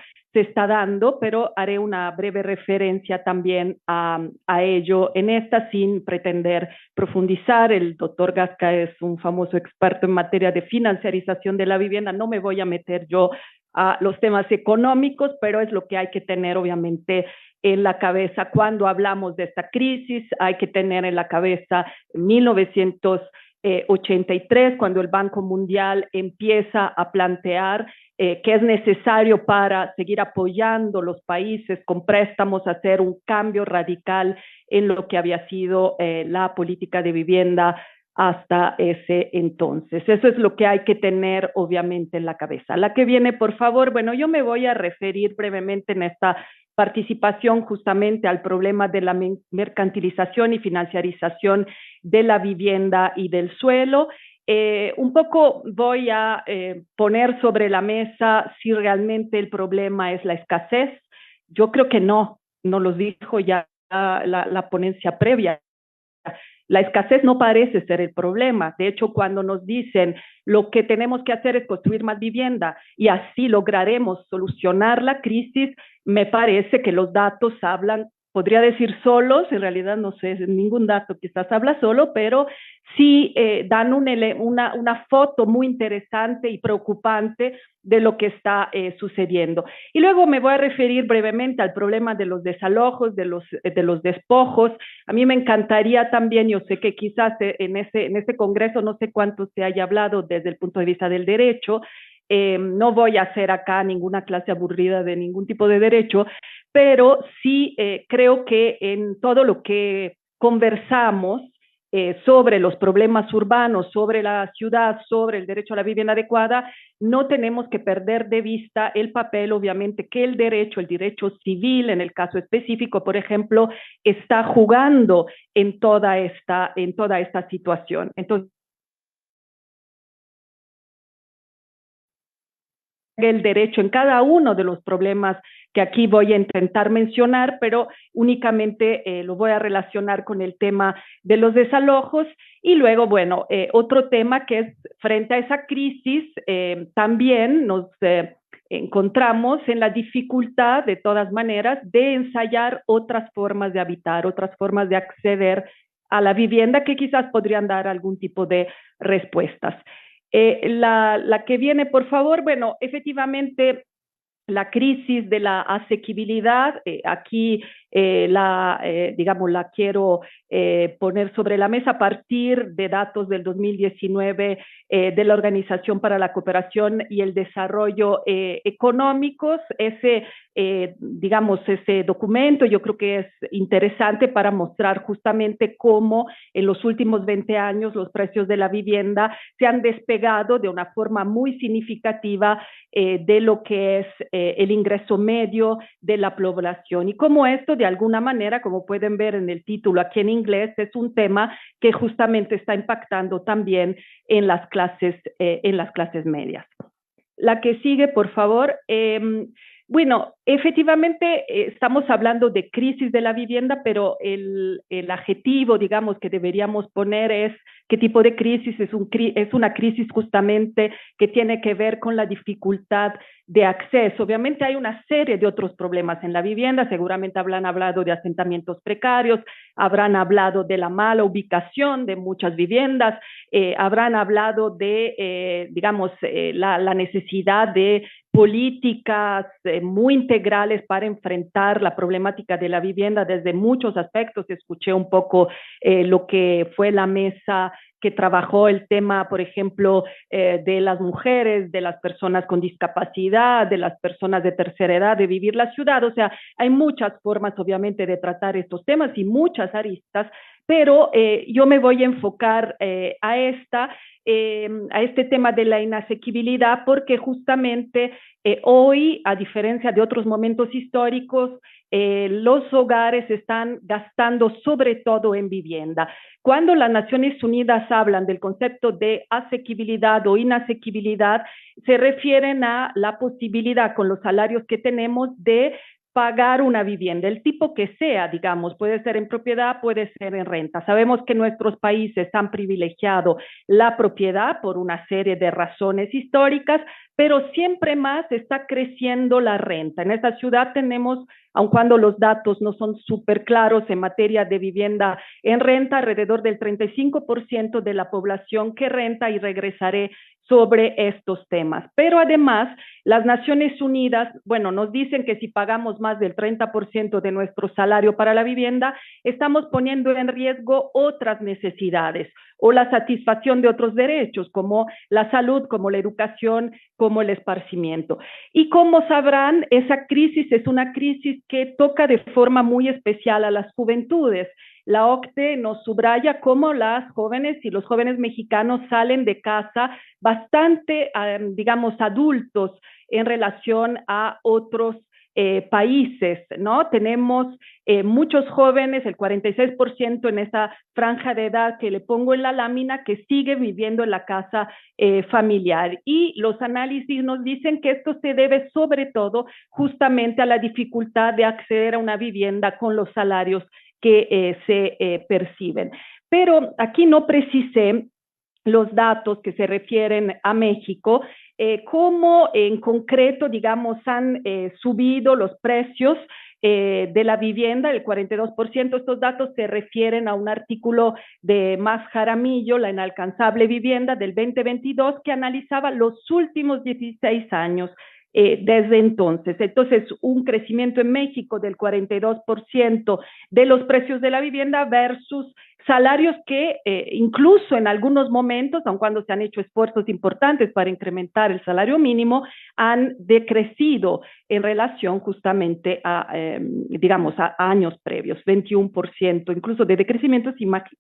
B: dando, pero haré una breve referencia también a ello en esta sin pretender profundizar. El doctor Gasca es un famoso experto en materia de financiarización de la vivienda. No me voy a meter yo a los temas económicos, pero es lo que hay que tener obviamente en la cabeza cuando hablamos de esta crisis. Hay que tener en la cabeza 1983, cuando el Banco Mundial empieza a plantear que es necesario para seguir apoyando los países con préstamos, hacer un cambio radical en lo que había sido la política de vivienda hasta ese entonces. Eso es lo que hay que tener obviamente en la cabeza. La que viene, por favor. Bueno, yo me voy a referir brevemente en esta participación justamente al problema de la mercantilización y financiarización de la vivienda y del suelo. Un poco voy a poner sobre la mesa si realmente el problema es la escasez. Yo creo que no lo dijo ya la ponencia previa. La escasez no parece ser el problema. De hecho, cuando nos dicen lo que tenemos que hacer es construir más vivienda y así lograremos solucionar la crisis, me parece que los datos hablan, podría decir solos, en realidad no sé, ningún dato quizás habla solo, pero sí dan una foto muy interesante y preocupante de lo que está sucediendo. Y luego me voy a referir brevemente al problema de los desalojos, de los despojos. A mí me encantaría también, yo sé que quizás en ese congreso no sé cuánto se haya hablado desde el punto de vista del derecho. No voy a hacer acá ninguna clase aburrida de ningún tipo de derecho, pero sí creo que en todo lo que conversamos sobre los problemas urbanos, sobre la ciudad, sobre el derecho a la vivienda adecuada, no tenemos que perder de vista el papel, obviamente, que el derecho civil, en el caso específico, por ejemplo, está jugando en toda esta situación. Entonces, el derecho en cada uno de los problemas que aquí voy a intentar mencionar, pero únicamente lo voy a relacionar con el tema de los desalojos. Y luego, bueno, otro tema que es frente a esa crisis, también nos encontramos en la dificultad, de todas maneras, de ensayar otras formas de habitar, otras formas de acceder a la vivienda que quizás podrían dar algún tipo de respuestas. La que viene, por favor. Bueno, efectivamente, la crisis de la asequibilidad, aquí digamos, la quiero poner sobre la mesa a partir de datos del 2019 de la Organización para la Cooperación y el Desarrollo Económicos. Digamos, ese documento yo creo que es interesante para mostrar justamente cómo en los últimos 20 años los precios de la vivienda se han despegado de una forma muy significativa de lo que es el ingreso medio de la población. Y como esto, de alguna manera, como pueden ver en el título aquí en inglés, es un tema que justamente está impactando también en las clases medias. La que sigue, por favor. Bueno, efectivamente estamos hablando de crisis de la vivienda, pero el adjetivo, digamos, que deberíamos poner es qué tipo de crisis. Es una crisis justamente que tiene que ver con la dificultad de acceso. Obviamente hay una serie de otros problemas en la vivienda, seguramente habrán hablado de asentamientos precarios, habrán hablado de la mala ubicación de muchas viviendas, habrán hablado de, digamos, la necesidad de políticas muy integrales para enfrentar la problemática de la vivienda desde muchos aspectos. Escuché un poco lo que fue la mesa que trabajó el tema, por ejemplo, de las mujeres, de las personas con discapacidad, de las personas de tercera edad, de vivir la ciudad. O sea, hay muchas formas, obviamente, de tratar estos temas y muchas aristas, pero yo me voy a enfocar a este tema de la inasequibilidad, porque justamente hoy, a diferencia de otros momentos históricos, los hogares están gastando sobre todo en vivienda. Cuando las Naciones Unidas hablan del concepto de asequibilidad o inasequibilidad, se refieren a la posibilidad con los salarios que tenemos de pagar una vivienda, el tipo que sea, digamos, puede ser en propiedad, puede ser en renta. Sabemos que nuestros países han privilegiado la propiedad por una serie de razones históricas, pero siempre más está creciendo la renta. En esta ciudad tenemos, aun cuando los datos no son súper claros en materia de vivienda en renta, alrededor del 35% de la población que renta, y regresaré sobre estos temas. Pero además, las Naciones Unidas, bueno, nos dicen que si pagamos más del 30% de nuestro salario para la vivienda, estamos poniendo en riesgo otras necesidades o la satisfacción de otros derechos, como la salud, como la educación, como el esparcimiento. Y como sabrán, esa crisis es una crisis que toca de forma muy especial a las juventudes. La OCDE nos subraya cómo las jóvenes y los jóvenes mexicanos salen de casa bastante, digamos, adultos en relación a otros países, ¿no? Tenemos muchos jóvenes, el 46% en esa franja de edad que le pongo en la lámina, que sigue viviendo en la casa familiar. Y los análisis nos dicen que esto se debe sobre todo justamente a la dificultad de acceder a una vivienda con los salarios que se perciben. Pero aquí no precisé los datos que se refieren a México, cómo en concreto, digamos, han subido los precios de la vivienda, el 42%. Estos datos se refieren a un artículo de Mas Jaramillo, La inalcanzable vivienda, del 2022, que analizaba los últimos 16 años desde entonces. Entonces, un crecimiento en México del 42% de los precios de la vivienda versus salarios que incluso en algunos momentos, aun cuando se han hecho esfuerzos importantes para incrementar el salario mínimo, han decrecido en relación justamente a, digamos, a años previos, 21%, incluso de decrecimiento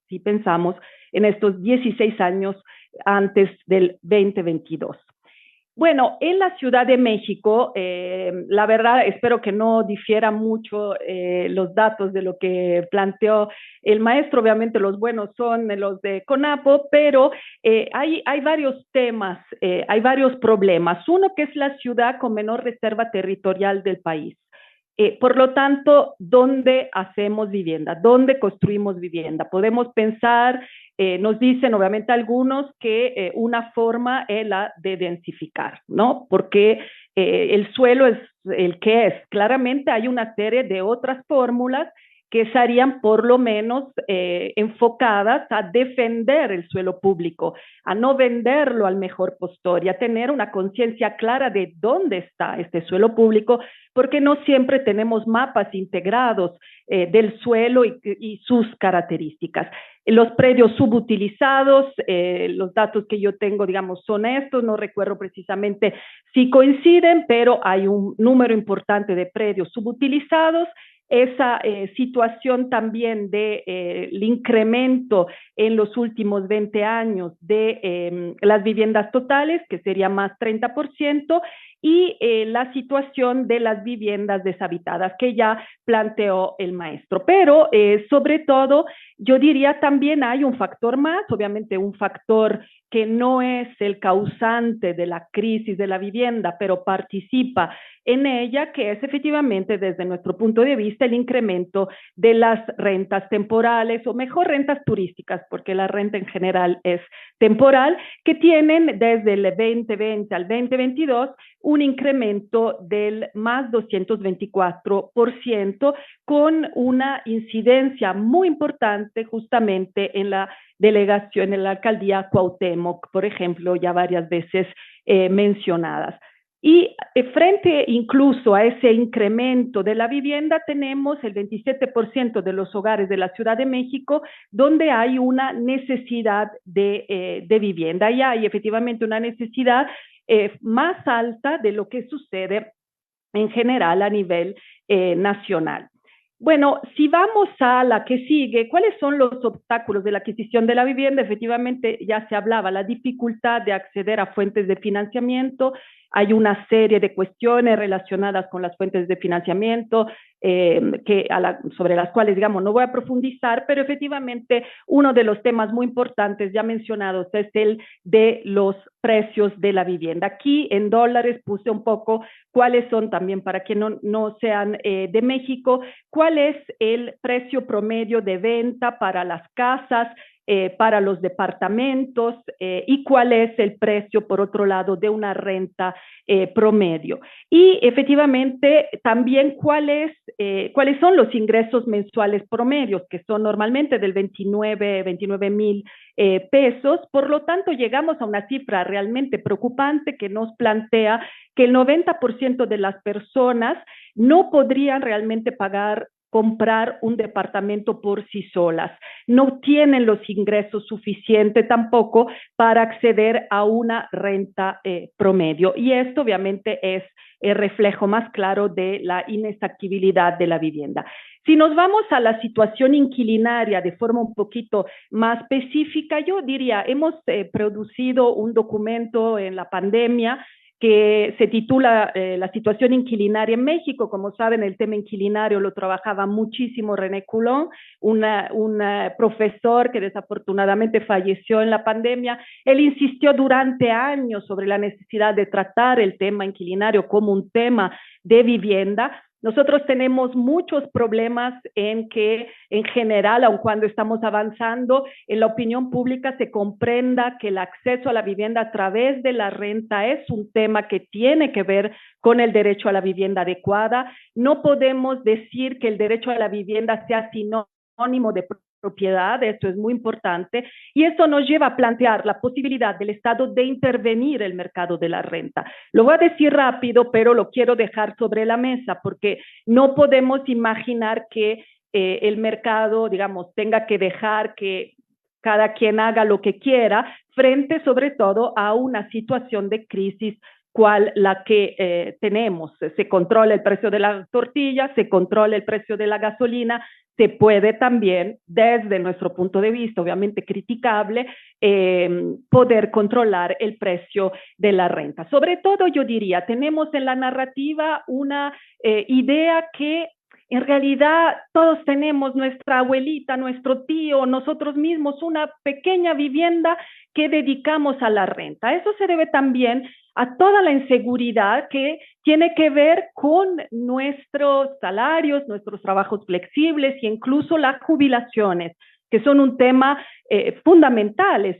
B: si pensamos en estos 16 años antes del 2022. Bueno, en la Ciudad de México, la verdad, espero que no difiera mucho los datos de lo que planteó el maestro. Obviamente los buenos son los de CONAPO, pero hay varios temas, hay varios problemas. Uno, que es la ciudad con menor reserva territorial del país. Por lo tanto, ¿dónde hacemos vivienda? ¿Dónde construimos vivienda? Podemos pensar, nos dicen obviamente algunos que una forma es la de densificar, ¿no? Porque el suelo es el que es. Claramente hay una serie de otras fórmulas que serían por lo menos enfocadas a defender el suelo público, a no venderlo al mejor postor y a tener una conciencia clara de dónde está este suelo público, porque no siempre tenemos mapas integrados del suelo y sus características. Los predios subutilizados, los datos que yo tengo, digamos, son estos, no recuerdo precisamente si coinciden, pero hay un número importante de predios subutilizados. Esa situación también del incremento en los últimos 20 años de las viviendas totales, que sería más 30%, y la situación de las viviendas deshabitadas, que ya planteó el maestro. Pero sobre todo, yo diría también hay un factor más, obviamente un factor que no es el causante de la crisis de la vivienda, pero participa en ella, que es efectivamente desde nuestro punto de vista el incremento de las rentas temporales, o mejor rentas turísticas, porque la renta en general es temporal, que tienen desde el 2020 al 2022 un incremento del más 224%, con una incidencia muy importante justamente en la delegación, en la alcaldía Cuauhtémoc, por ejemplo, ya varias veces mencionadas. Y frente incluso a ese incremento de la vivienda, tenemos el 27% de los hogares de la Ciudad de México donde hay una necesidad de vivienda. Y hay efectivamente una necesidad más alta de lo que sucede en general a nivel nacional. Bueno, si vamos a la que sigue, ¿cuáles son los obstáculos de la adquisición de la vivienda? Efectivamente, ya se hablaba, la dificultad de acceder a fuentes de financiamiento. Hay una serie de cuestiones relacionadas con las fuentes de financiamiento sobre las cuales, digamos, no voy a profundizar, pero efectivamente uno de los temas muy importantes ya mencionados es el de los precios de la vivienda. Aquí en dólares puse un poco cuáles son también, para que no sean de México, cuál es el precio promedio de venta para las casas, para los departamentos y cuál es el precio, por otro lado, de una renta promedio. Y efectivamente también cuáles son los ingresos mensuales promedios, que son normalmente del 29,000 pesos. Por lo tanto, llegamos a una cifra realmente preocupante que nos plantea que el 90% de las personas no podrían realmente comprar un departamento por sí solas. No tienen los ingresos suficientes tampoco para acceder a una renta promedio. Y esto obviamente es el reflejo más claro de la inaccesibilidad de la vivienda. Si nos vamos a la situación inquilinaria de forma un poquito más específica, yo diría, hemos producido un documento en la pandemia que se titula La situación inquilinaria en México. Como saben, el tema inquilinario lo trabajaba muchísimo René Coulon, un profesor que desafortunadamente falleció en la pandemia. Él insistió durante años sobre la necesidad de tratar el tema inquilinario como un tema de vivienda. Nosotros tenemos muchos problemas en que, en general, aun cuando estamos avanzando, en la opinión pública se comprenda que el acceso a la vivienda a través de la renta es un tema que tiene que ver con el derecho a la vivienda adecuada. No podemos decir que el derecho a la vivienda sea sinónimo de propiedad, esto es muy importante, y esto nos lleva a plantear la posibilidad del Estado de intervenir el mercado de la renta. Lo voy a decir rápido, pero lo quiero dejar sobre la mesa, porque no podemos imaginar que el mercado, digamos, tenga que dejar que cada quien haga lo que quiera, frente sobre todo a una situación de crisis cual la que tenemos. Se controla el precio de la tortilla, se controla el precio de la gasolina, se puede también, desde nuestro punto de vista, obviamente criticable, poder controlar el precio de la renta. Sobre todo, yo diría, tenemos en la narrativa una idea que en realidad todos tenemos, nuestra abuelita, nuestro tío, nosotros mismos, una pequeña vivienda que dedicamos a la renta. Eso se debe también a toda la inseguridad que tiene que ver con nuestros salarios, nuestros trabajos flexibles e incluso las jubilaciones, que son un tema fundamental. Es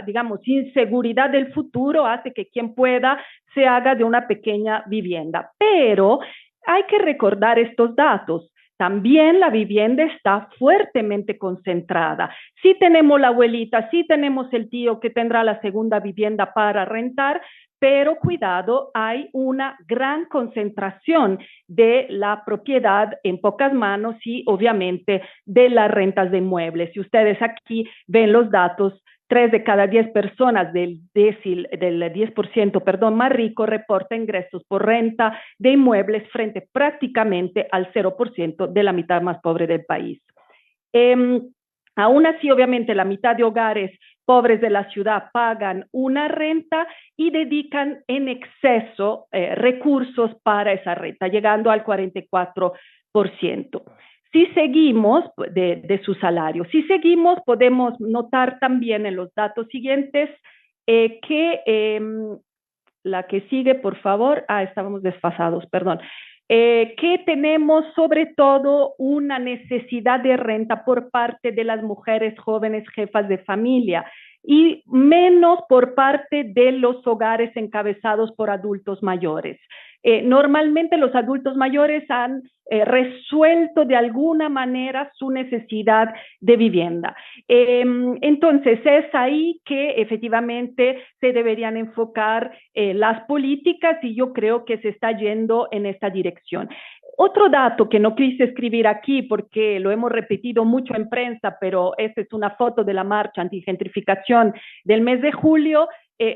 B: digamos, inseguridad del futuro hace que quien pueda se haga de una pequeña vivienda. Pero hay que recordar estos datos. También la vivienda está fuertemente concentrada. Sí tenemos la abuelita, sí tenemos el tío que tendrá la segunda vivienda para rentar, pero cuidado, hay una gran concentración de la propiedad en pocas manos y obviamente de las rentas de inmuebles. Si ustedes aquí ven los datos, 3 de cada 10 personas del 10% más rico reporta ingresos por renta de inmuebles frente prácticamente al 0% de la mitad más pobre del país. Aún así, obviamente, la mitad de hogares pobres de la ciudad pagan una renta y dedican en exceso recursos para esa renta, llegando al 44%. Si seguimos de su salario, si seguimos, podemos notar también en los datos siguientes que la que sigue, por favor, estábamos desfasados, perdón. Que tenemos sobre todo una necesidad de renta por parte de las mujeres jóvenes jefas de familia y menos por parte de los hogares encabezados por adultos mayores. Normalmente los adultos mayores han resuelto de alguna manera su necesidad de vivienda. Entonces, es ahí que efectivamente se deberían enfocar las políticas y yo creo que se está yendo en esta dirección. Otro dato que no quise escribir aquí porque lo hemos repetido mucho en prensa, pero esta es una foto de la marcha antigentrificación del mes de julio.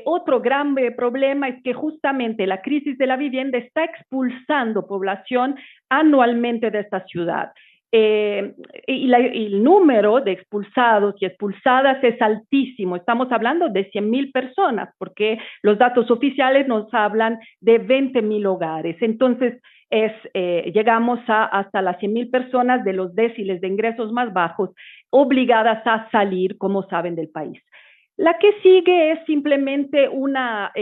B: Otro gran problema es que justamente la crisis de la vivienda está expulsando población anualmente de esta ciudad. Y el número de expulsados y expulsadas es altísimo. Estamos hablando de 100,000 personas, porque los datos oficiales nos hablan de 20,000 hogares. Entonces, llegamos hasta las 100,000 personas de los deciles de ingresos más bajos obligadas a salir, como saben, del país. La que sigue es simplemente una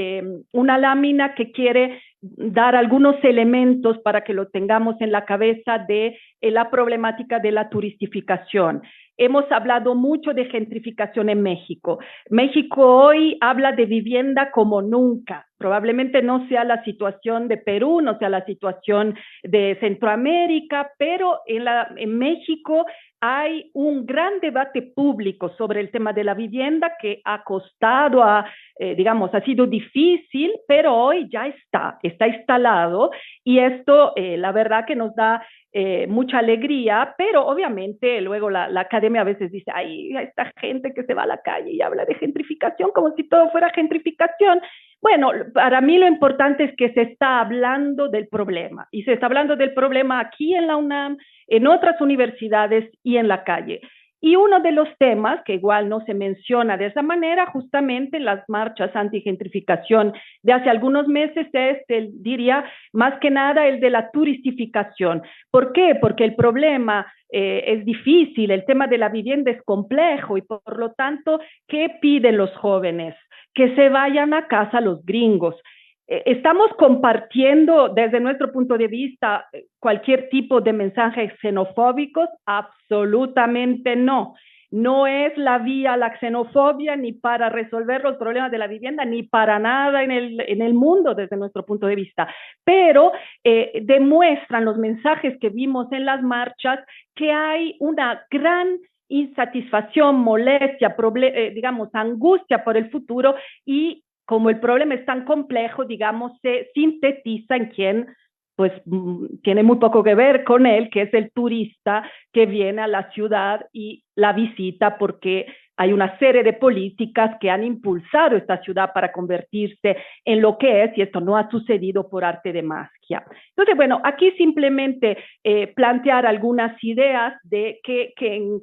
B: lámina que quiere dar algunos elementos para que lo tengamos en la cabeza de la problemática de la turistificación. Hemos hablado mucho de gentrificación en México. México hoy habla de vivienda como nunca. Probablemente no sea la situación de Perú, no sea la situación de Centroamérica, pero en México hay un gran debate público sobre el tema de la vivienda que ha costado, digamos, ha sido difícil, pero hoy ya está instalado y esto la verdad que nos da mucha alegría, pero obviamente luego la academia a veces dice, ay, esta gente que se va a la calle y habla de gentrificación como si todo fuera gentrificación. Bueno, para mí lo importante es que se está hablando del problema y se está hablando del problema aquí en la UNAM, en otras universidades y en la calle. Y uno de los temas que igual no se menciona de esa manera, justamente en las marchas antigentrificación de hace algunos meses, es, diría, más que nada el de la turistificación. ¿Por qué? Porque el problema es difícil, el tema de la vivienda es complejo y por lo tanto, ¿qué piden los jóvenes? Que se vayan a casa los gringos. ¿Estamos compartiendo desde nuestro punto de vista cualquier tipo de mensajes xenofóbicos? Absolutamente no. No es la vía a la xenofobia ni para resolver los problemas de la vivienda, ni para nada en el mundo desde nuestro punto de vista. Pero demuestran los mensajes que vimos en las marchas que hay una gran insatisfacción, molestia, digamos, angustia por el futuro y como el problema es tan complejo, digamos, se sintetiza en quien pues tiene muy poco que ver con él, que es el turista que viene a la ciudad y la visita porque hay una serie de políticas que han impulsado esta ciudad para convertirse en lo que es, y esto no ha sucedido por arte de magia. Entonces, bueno, aquí simplemente plantear algunas ideas de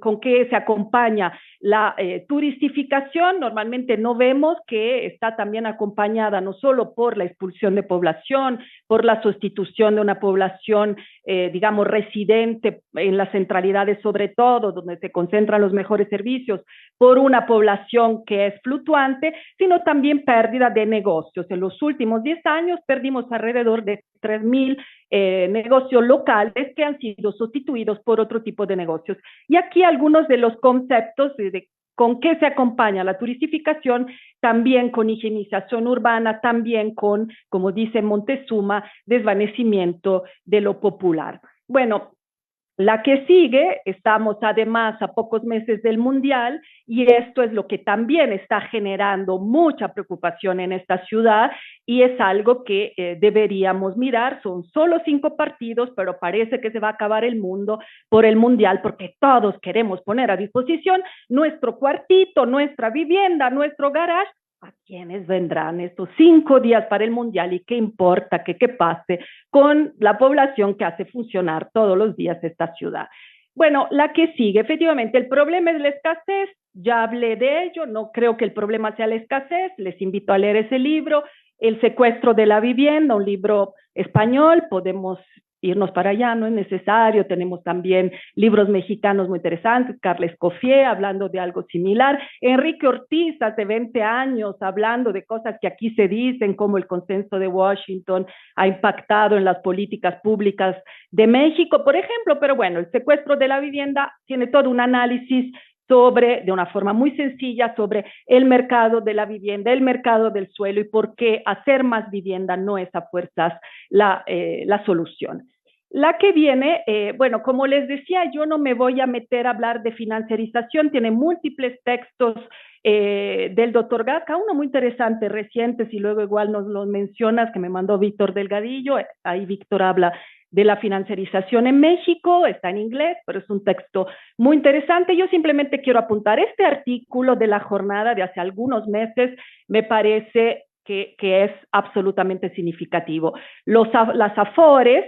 B: con qué se acompaña la turistificación. Normalmente no vemos que está también acompañada no solo por la expulsión de población, por la sustitución de una población, digamos, residente en las centralidades sobre todo, donde se concentran los mejores servicios, por una población que es fluctuante, sino también pérdida de negocios. En los últimos 10 años perdimos alrededor de 3,000 negocios locales que han sido sustituidos por otro tipo de negocios. Y aquí algunos de los conceptos de con qué se acompaña la turistificación, también con higienización urbana, también con, como dice Montezuma, desvanecimiento de lo popular. Bueno, la que sigue, estamos además a pocos meses del Mundial y esto es lo que también está generando mucha preocupación en esta ciudad y es algo que deberíamos mirar. Son solo 5 partidos, pero parece que se va a acabar el mundo por el Mundial porque todos queremos poner a disposición nuestro cuartito, nuestra vivienda, nuestro garage. ¿A quiénes vendrán estos 5 días para el Mundial? ¿Y qué importa qué pase con la población que hace funcionar todos los días esta ciudad? Bueno, la que sigue, efectivamente, el problema es la escasez. Ya hablé de ello, no creo que el problema sea la escasez. Les invito a leer ese libro, El secuestro de la vivienda, un libro español. Podemos irnos para allá, no es necesario. Tenemos también libros mexicanos muy interesantes, Carla Escoffier hablando de algo similar, Enrique Ortiz hace 20 años hablando de cosas que aquí se dicen, como el consenso de Washington ha impactado en las políticas públicas de México, por ejemplo. Pero bueno, el secuestro de la vivienda tiene todo un análisis de una forma muy sencilla, sobre el mercado de la vivienda, el mercado del suelo y por qué hacer más vivienda no es a fuerzas la solución. La que viene, bueno, como les decía, yo no me voy a meter a hablar de financiarización, tiene múltiples textos del doctor Gaca, uno muy interesante, recientes, y luego igual nos lo mencionas, que me mandó Víctor Delgadillo, ahí Víctor habla de la financiarización en México, está en inglés, pero es un texto muy interesante. Yo simplemente quiero apuntar este artículo de La Jornada de hace algunos meses, me parece que es absolutamente significativo. Las AFORES,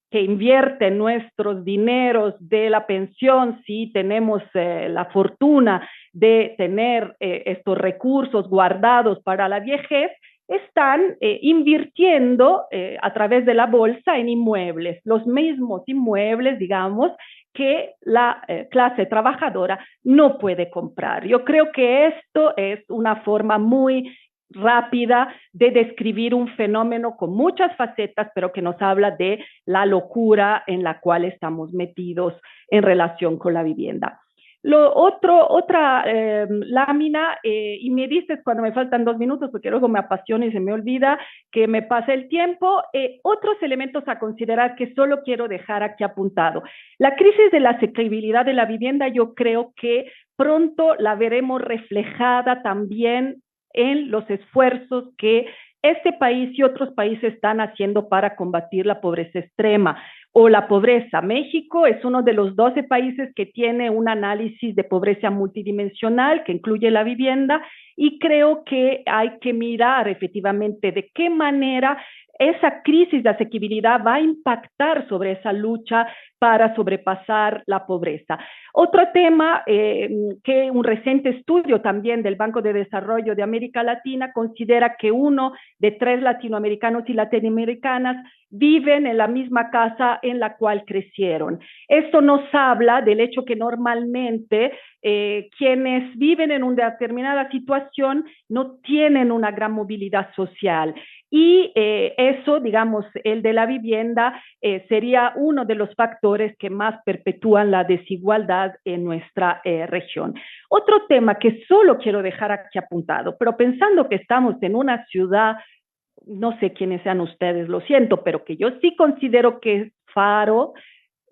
B: que invierten nuestros dineros de la pensión, si tenemos la fortuna de tener estos recursos guardados para la viejez, están invirtiendo a través de la bolsa en inmuebles, los mismos inmuebles, digamos, que la clase trabajadora no puede comprar. Yo creo que esto es una forma muy rápida de describir un fenómeno con muchas facetas, pero que nos habla de la locura en la cual estamos metidos en relación con la vivienda. Otra lámina, y me dices cuando me faltan 2 minutos, porque luego me apasiona y se me olvida que me pasa el tiempo, otros elementos a considerar que solo quiero dejar aquí apuntado. La crisis de la asequibilidad de la vivienda, yo creo que pronto la veremos reflejada también en los esfuerzos que este país y otros países están haciendo para combatir la pobreza extrema o la pobreza. México es uno de los 12 países que tiene un análisis de pobreza multidimensional que incluye la vivienda, y creo que hay que mirar efectivamente de qué manera esa crisis de asequibilidad va a impactar sobre esa lucha para sobrepasar la pobreza. Otro tema que un reciente estudio también del Banco de Desarrollo de América Latina considera que 1 de 3 latinoamericanos y latinoamericanas viven en la misma casa en la cual crecieron. Esto nos habla del hecho que normalmente quienes viven en una determinada situación no tienen una gran movilidad social. Y eso, digamos, el de la vivienda sería uno de los factores que más perpetúan la desigualdad en nuestra región. Otro tema que solo quiero dejar aquí apuntado, pero pensando que estamos en una ciudad, no sé quiénes sean ustedes, lo siento, pero que yo sí considero que es faro,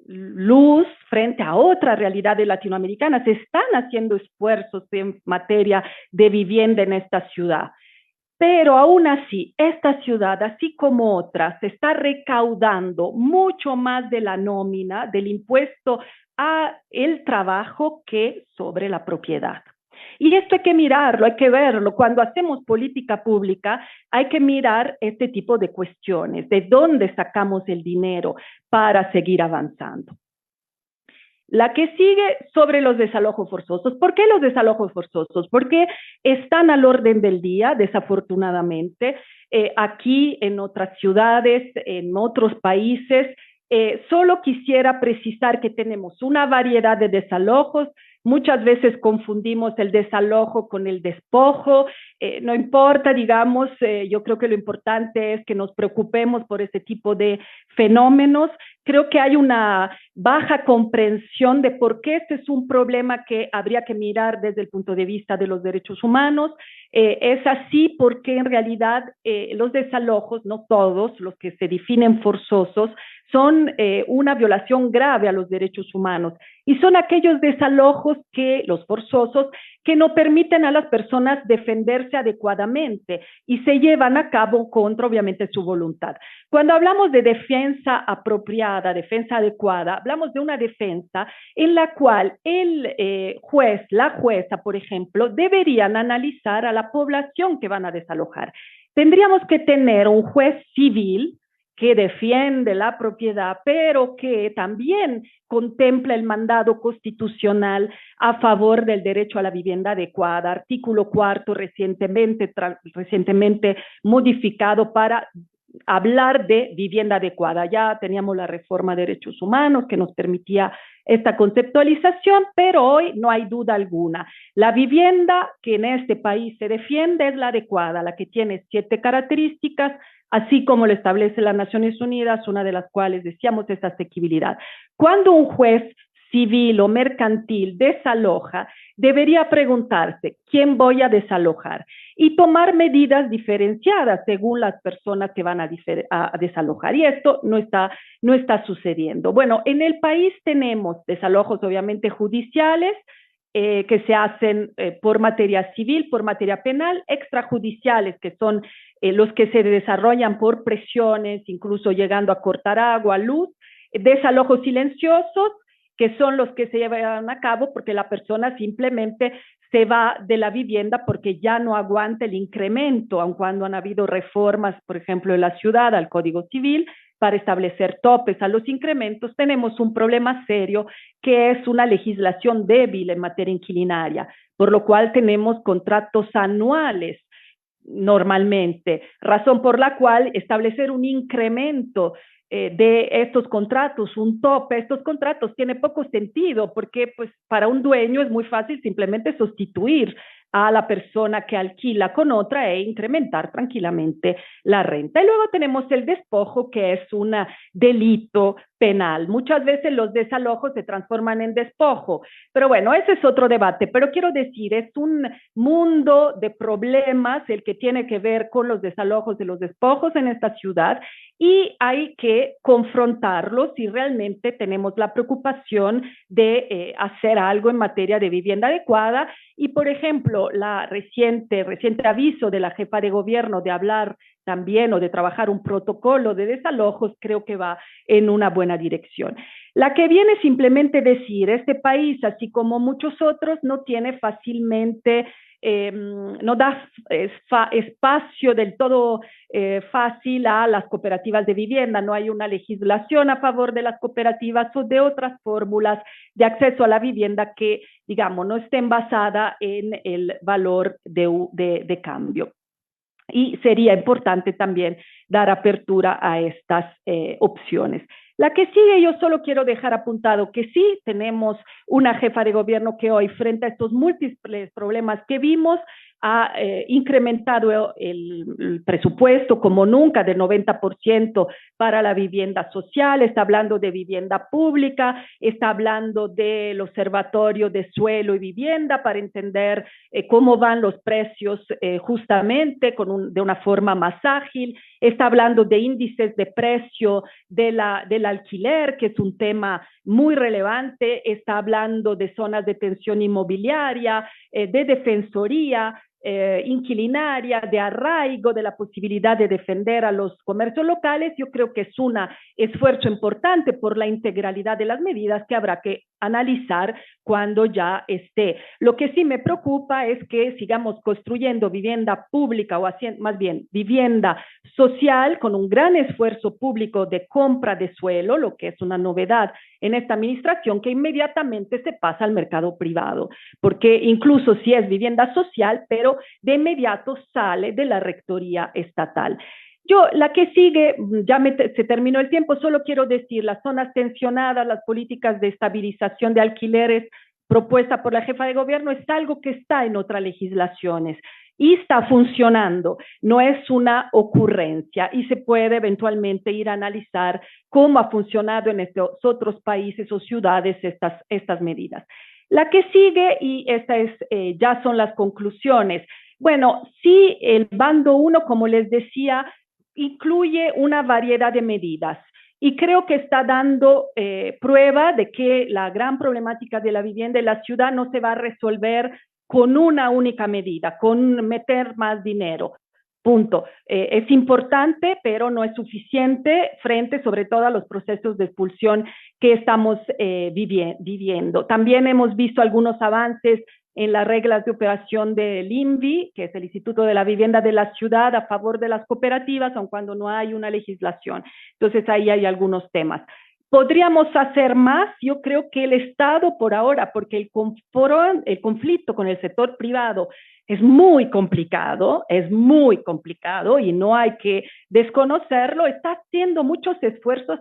B: luz frente a otras realidades latinoamericanas. Se están haciendo esfuerzos en materia de vivienda en esta ciudad. Pero aún así, esta ciudad, así como otras, se está recaudando mucho más de la nómina, del impuesto a el trabajo, que sobre la propiedad. Y esto hay que mirarlo, hay que verlo. Cuando hacemos política pública, hay que mirar este tipo de cuestiones, de dónde sacamos el dinero para seguir avanzando. La que sigue sobre los desalojos forzosos. ¿Por qué los desalojos forzosos? Porque están al orden del día, desafortunadamente, aquí en otras ciudades, en otros países. Solo quisiera precisar que tenemos una variedad de desalojos. Muchas veces confundimos el desalojo con el despojo. No importa, digamos, yo creo que lo importante es que nos preocupemos por este tipo de fenómenos. Creo que hay una baja comprensión de por qué este es un problema que habría que mirar desde el punto de vista de los derechos humanos. Es así porque en realidad los desalojos, no todos los que se definen forzosos, son una violación grave a los derechos humanos, y son aquellos desalojos los forzosos, que no permiten a las personas defenderse adecuadamente y se llevan a cabo contra, obviamente, su voluntad. Cuando hablamos de defensa apropiada, defensa adecuada, hablamos de una defensa en la cual el juez, la jueza, por ejemplo, deberían analizar a la población que van a desalojar. Tendríamos que tener un juez civil que defiende la propiedad, pero que también contempla el mandato constitucional a favor del derecho a la vivienda adecuada, artículo 4 recientemente modificado para hablar de vivienda adecuada. Ya teníamos la reforma de derechos humanos que nos permitía esta conceptualización, pero hoy no hay duda alguna. La vivienda que en este país se defiende es la adecuada, la que tiene 7 características, así como lo establece las Naciones Unidas, una de las cuales decíamos es asequibilidad. Cuando un juez civil o mercantil desaloja, debería preguntarse, ¿quién voy a desalojar? Y tomar medidas diferenciadas según las personas que van a desalojar. Y esto no está sucediendo. Bueno, en el país tenemos desalojos obviamente judiciales, que se hacen por materia civil, por materia penal, extrajudiciales, que son los que se desarrollan por presiones, incluso llegando a cortar agua, luz, desalojos silenciosos, que son los que se llevan a cabo porque la persona simplemente se va de la vivienda porque ya no aguanta el incremento, aun cuando han habido reformas, por ejemplo, en la ciudad al Código Civil, para establecer topes a los incrementos, tenemos un problema serio que es una legislación débil en materia inquilinaria, por lo cual tenemos contratos anuales normalmente, razón por la cual establecer un incremento de estos contratos, un tope, estos contratos tiene poco sentido porque pues para un dueño es muy fácil simplemente sustituir a la persona que alquila con otra e incrementar tranquilamente la renta. Y luego tenemos el despojo, que es un delito penal. Muchas veces los desalojos se transforman en despojo, pero bueno, ese es otro debate. Pero quiero decir, es un mundo de problemas el que tiene que ver con los desalojos y los despojos en esta ciudad, y hay que confrontarlos si realmente tenemos la preocupación de hacer algo en materia de vivienda adecuada. Y, por ejemplo, la reciente aviso de la jefa de gobierno de hablar también o de trabajar un protocolo de desalojos, creo que va en una buena dirección. La que viene simplemente decir, este país, así como muchos otros, no tiene fácilmente, no da espacio del todo fácil a las cooperativas de vivienda. No hay una legislación a favor de las cooperativas o de otras fórmulas de acceso a la vivienda que, digamos, no estén basadas en el valor de cambio. Y sería importante también dar apertura a estas opciones. La que sigue, yo solo quiero dejar apuntado que sí tenemos una jefa de gobierno que hoy, frente a estos múltiples problemas que vimos, ha incrementado el presupuesto como nunca del 90% para la vivienda social, está hablando de vivienda pública, está hablando del observatorio de suelo y vivienda para entender cómo van los precios justamente de una forma más ágil, está hablando de índices de precio del alquiler, que es un tema muy relevante, está hablando de zonas de tensión inmobiliaria, de defensoría, inquilinaria, de arraigo, de la posibilidad de defender a los comercios locales. Yo creo que es un esfuerzo importante por la integralidad de las medidas que habrá que analizar cuando ya esté. Lo que sí me preocupa es que sigamos construyendo vivienda pública o más bien vivienda social con un gran esfuerzo público de compra de suelo, lo que es una novedad en esta administración, que inmediatamente se pasa al mercado privado, porque incluso si es vivienda social, pero de inmediato sale de la rectoría estatal. Yo, la que sigue, se terminó el tiempo, solo quiero decir, las zonas tensionadas, las políticas de estabilización de alquileres propuesta por la jefa de gobierno es algo que está en otras legislaciones y está funcionando, no es una ocurrencia y se puede eventualmente ir a analizar cómo ha funcionado en estos otros países o ciudades estas medidas. La que sigue, y esta es, ya son las conclusiones. Bueno, sí, el bando 1, como les decía, incluye una variedad de medidas y creo que está dando prueba de que la gran problemática de la vivienda en la ciudad no se va a resolver con una única medida, con meter más dinero. Punto. Es importante, pero no es suficiente frente sobre todo a los procesos de expulsión que estamos viviendo. También hemos visto algunos avances en las reglas de operación del INVI, que es el Instituto de la Vivienda de la Ciudad, a favor de las cooperativas, aun cuando no hay una legislación. Entonces ahí hay algunos temas. ¿Podríamos hacer más? Yo creo que el Estado por ahora, porque el conflicto con el sector privado es muy complicado y no hay que desconocerlo, está haciendo muchos esfuerzos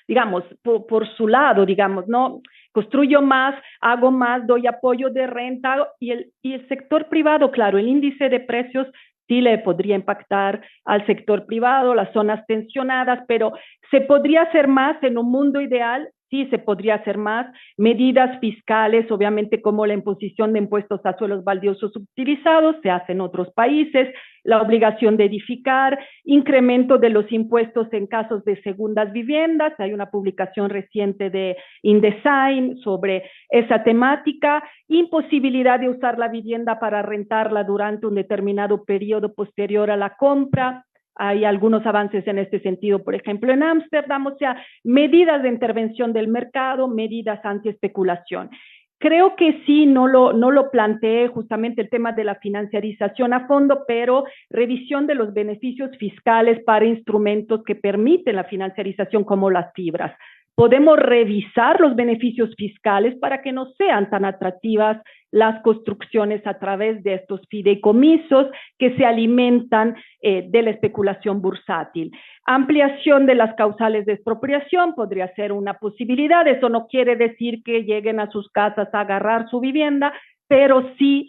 B: digamos, por su lado, digamos, ¿no? Construyo más, hago más, doy apoyo de renta y el sector privado, claro, el índice de precios sí le podría impactar al sector privado, las zonas tensionadas, pero se podría hacer más en un mundo ideal sí se podría hacer más. Medidas fiscales, obviamente, como la imposición de impuestos a suelos baldiosos utilizados, se hace en otros países, la obligación de edificar, incremento de los impuestos en casos de segundas viviendas. Hay una publicación reciente de InDesign sobre esa temática, imposibilidad de usar la vivienda para rentarla durante un determinado periodo posterior a la compra. Hay algunos avances en este sentido, por ejemplo, en Ámsterdam, o sea, medidas de intervención del mercado, medidas anti-especulación. Creo que sí, no lo planteé justamente el tema de la financiarización a fondo, pero revisión de los beneficios fiscales para instrumentos que permiten la financiarización como las fibras. Podemos revisar los beneficios fiscales para que no sean tan atractivas las construcciones a través de estos fideicomisos que se alimentan de la especulación bursátil. Ampliación de las causales de expropiación podría ser una posibilidad. Eso no quiere decir que lleguen a sus casas a agarrar su vivienda, pero sí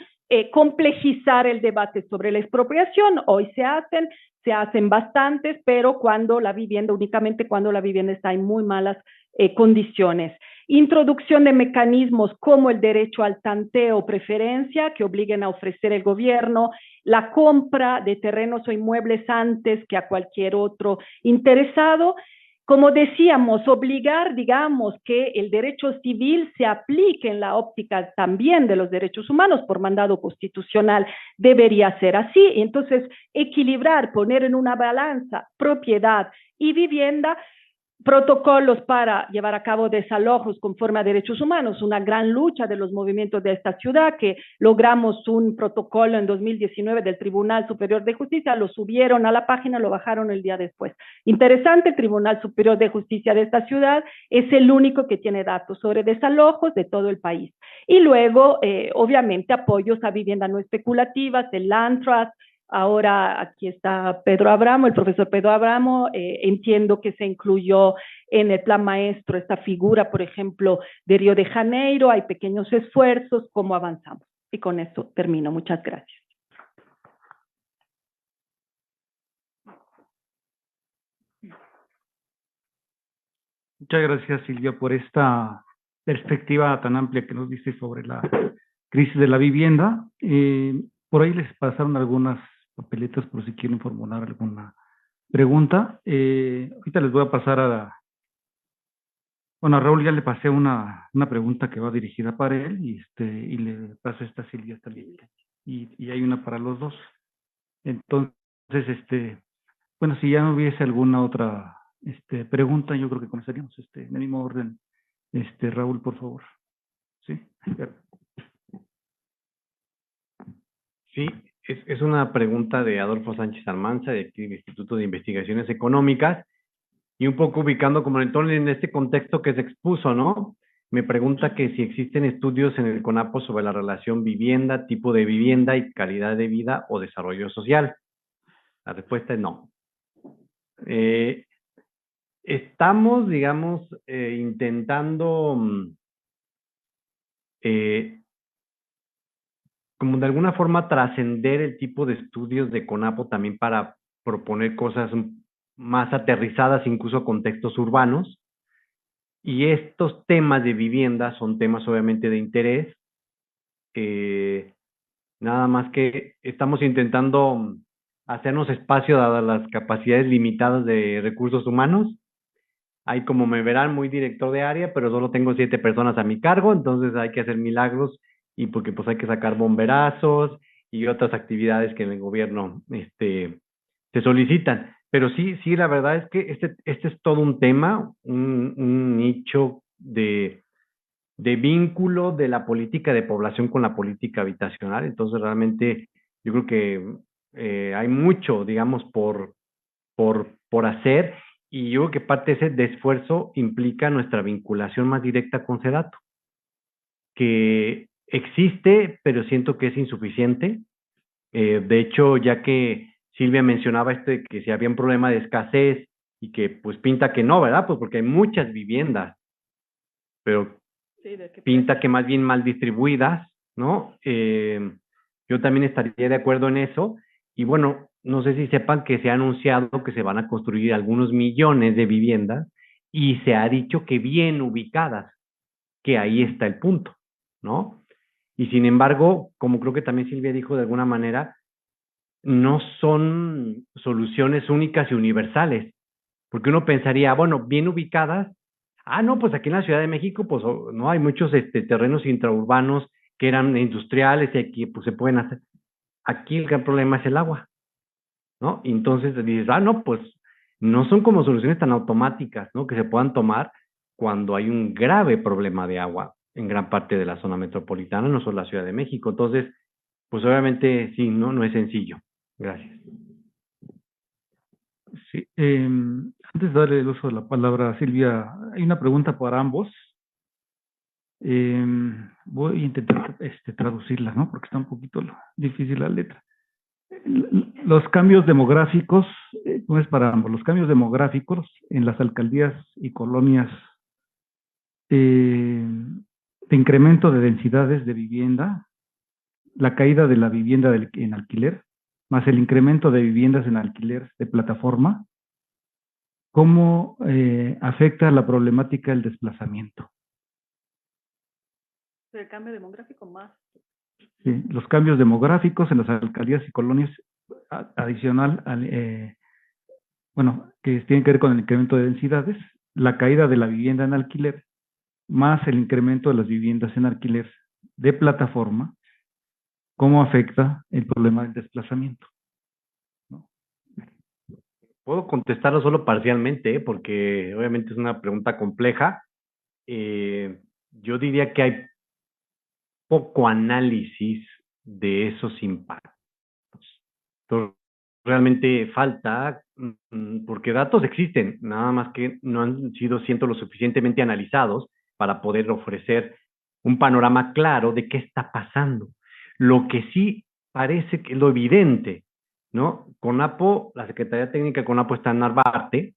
B: complejizar el debate sobre la expropiación. Hoy se hacen bastantes, pero únicamente cuando la vivienda está en muy malas condiciones. Introducción de mecanismos como el derecho al tanteo o preferencia que obliguen a ofrecer el gobierno, la compra de terrenos o inmuebles antes que a cualquier otro interesado. Como decíamos, obligar, digamos, que el derecho civil se aplique en la óptica también de los derechos humanos por mandado constitucional debería ser así. Entonces, equilibrar, poner en una balanza propiedad y vivienda, protocolos para llevar a cabo desalojos conforme a derechos humanos, una gran lucha de los movimientos de esta ciudad, que logramos un protocolo en 2019 del Tribunal Superior de Justicia, lo subieron a la página, lo bajaron el día después. Interesante, el Tribunal Superior de Justicia de esta ciudad es el único que tiene datos sobre desalojos de todo el país. Y luego, obviamente, apoyos a viviendas no especulativas, el Land Trust. Ahora aquí está Pedro Abramo, el profesor Pedro Abramo. Entiendo que se incluyó en el plan maestro esta figura, por ejemplo, de Río de Janeiro. Hay pequeños esfuerzos. ¿Cómo avanzamos? Y con esto termino. Muchas gracias.
A: Muchas gracias, Silvia, por esta perspectiva tan amplia que nos diste sobre la crisis de la vivienda. Por ahí les pasaron algunas papeletas por si quieren formular alguna pregunta. Ahorita les voy a pasar bueno, a Raúl ya le pasé una pregunta que va dirigida para él y le paso esta a Silvia también. Y hay una para los dos. Entonces, bueno, si ya no hubiese alguna otra pregunta, yo creo que comenzaríamos en el mismo orden. Raúl, por favor. Sí.
C: Sí, es una pregunta de Adolfo Sánchez Almanza, de aquí del Instituto de Investigaciones Económicas, y un poco ubicando como en este contexto que se expuso, ¿no? Me pregunta que si existen estudios en el CONAPO sobre la relación vivienda, tipo de vivienda y calidad de vida o desarrollo social. La respuesta es no. Estamos, digamos, intentando como de alguna forma trascender el tipo de estudios de CONAPO también para proponer cosas más aterrizadas, incluso a contextos urbanos. Y estos temas de vivienda son temas obviamente de interés. Nada más que estamos intentando hacernos espacio dadas las capacidades limitadas de recursos humanos. Hay, como me verán, muy director de área, pero solo tengo 7 personas a mi cargo, entonces hay que hacer milagros y porque pues hay que sacar bomberazos y otras actividades que en el gobierno se solicitan. Pero sí, la verdad es que este es todo un tema, un nicho de vínculo de la política de población con la política habitacional. Entonces realmente yo creo que hay mucho, digamos, por hacer, y yo creo que parte de ese esfuerzo implica nuestra vinculación más directa con SEDATU, que existe, pero siento que es insuficiente. De hecho, ya que Silvia mencionaba de que si había un problema de escasez y que pues pinta que no, ¿verdad? Pues porque hay muchas viviendas, pero sí, pinta que más bien mal distribuidas, ¿no? Yo también estaría de acuerdo en eso. Y bueno, no sé si sepan que se ha anunciado que se van a construir algunos millones de viviendas y se ha dicho que bien ubicadas, que ahí está el punto, ¿no? Y sin embargo, como creo que también Silvia dijo de alguna manera, no son soluciones únicas y universales, porque uno pensaría, bueno, bien ubicadas, no, pues aquí en la Ciudad de México, pues no hay muchos terrenos intraurbanos que eran industriales y aquí pues se pueden hacer. Aquí el gran problema es el agua, ¿no? Y entonces dices, no, pues no son como soluciones tan automáticas, ¿no? Que se puedan tomar cuando hay un grave problema de agua en gran parte de la zona metropolitana, no solo la Ciudad de México. Entonces, pues obviamente sí, no es sencillo. Gracias.
A: Sí, antes de darle el uso de la palabra a Silvia, hay una pregunta para ambos. Voy a intentar traducirla, ¿no? Porque está un poquito difícil la letra. Los cambios demográficos, no es para ambos, los cambios demográficos en las alcaldías y colonias de incremento de densidades de vivienda, la caída de la vivienda en alquiler, más el incremento de viviendas en alquiler de plataforma, ¿cómo afecta la problemática del desplazamiento?
B: El cambio demográfico más.
A: Sí, los cambios demográficos en las alcaldías y colonias adicional bueno, que tienen que ver con el incremento de densidades, la caída de la vivienda en alquiler, más el incremento de las viviendas en alquiler de plataforma, ¿cómo afecta el problema del desplazamiento? ¿No?
C: Puedo contestarlo solo parcialmente, porque obviamente es una pregunta compleja. Yo diría que hay poco análisis de esos impactos. Entonces, realmente falta, porque datos existen, nada más que no han sido, siento, lo suficientemente analizados para poder ofrecer un panorama claro de qué está pasando. Lo que sí parece que es lo evidente, ¿no? CONAPO, la Secretaría Técnica de CONAPO está en Narvarte,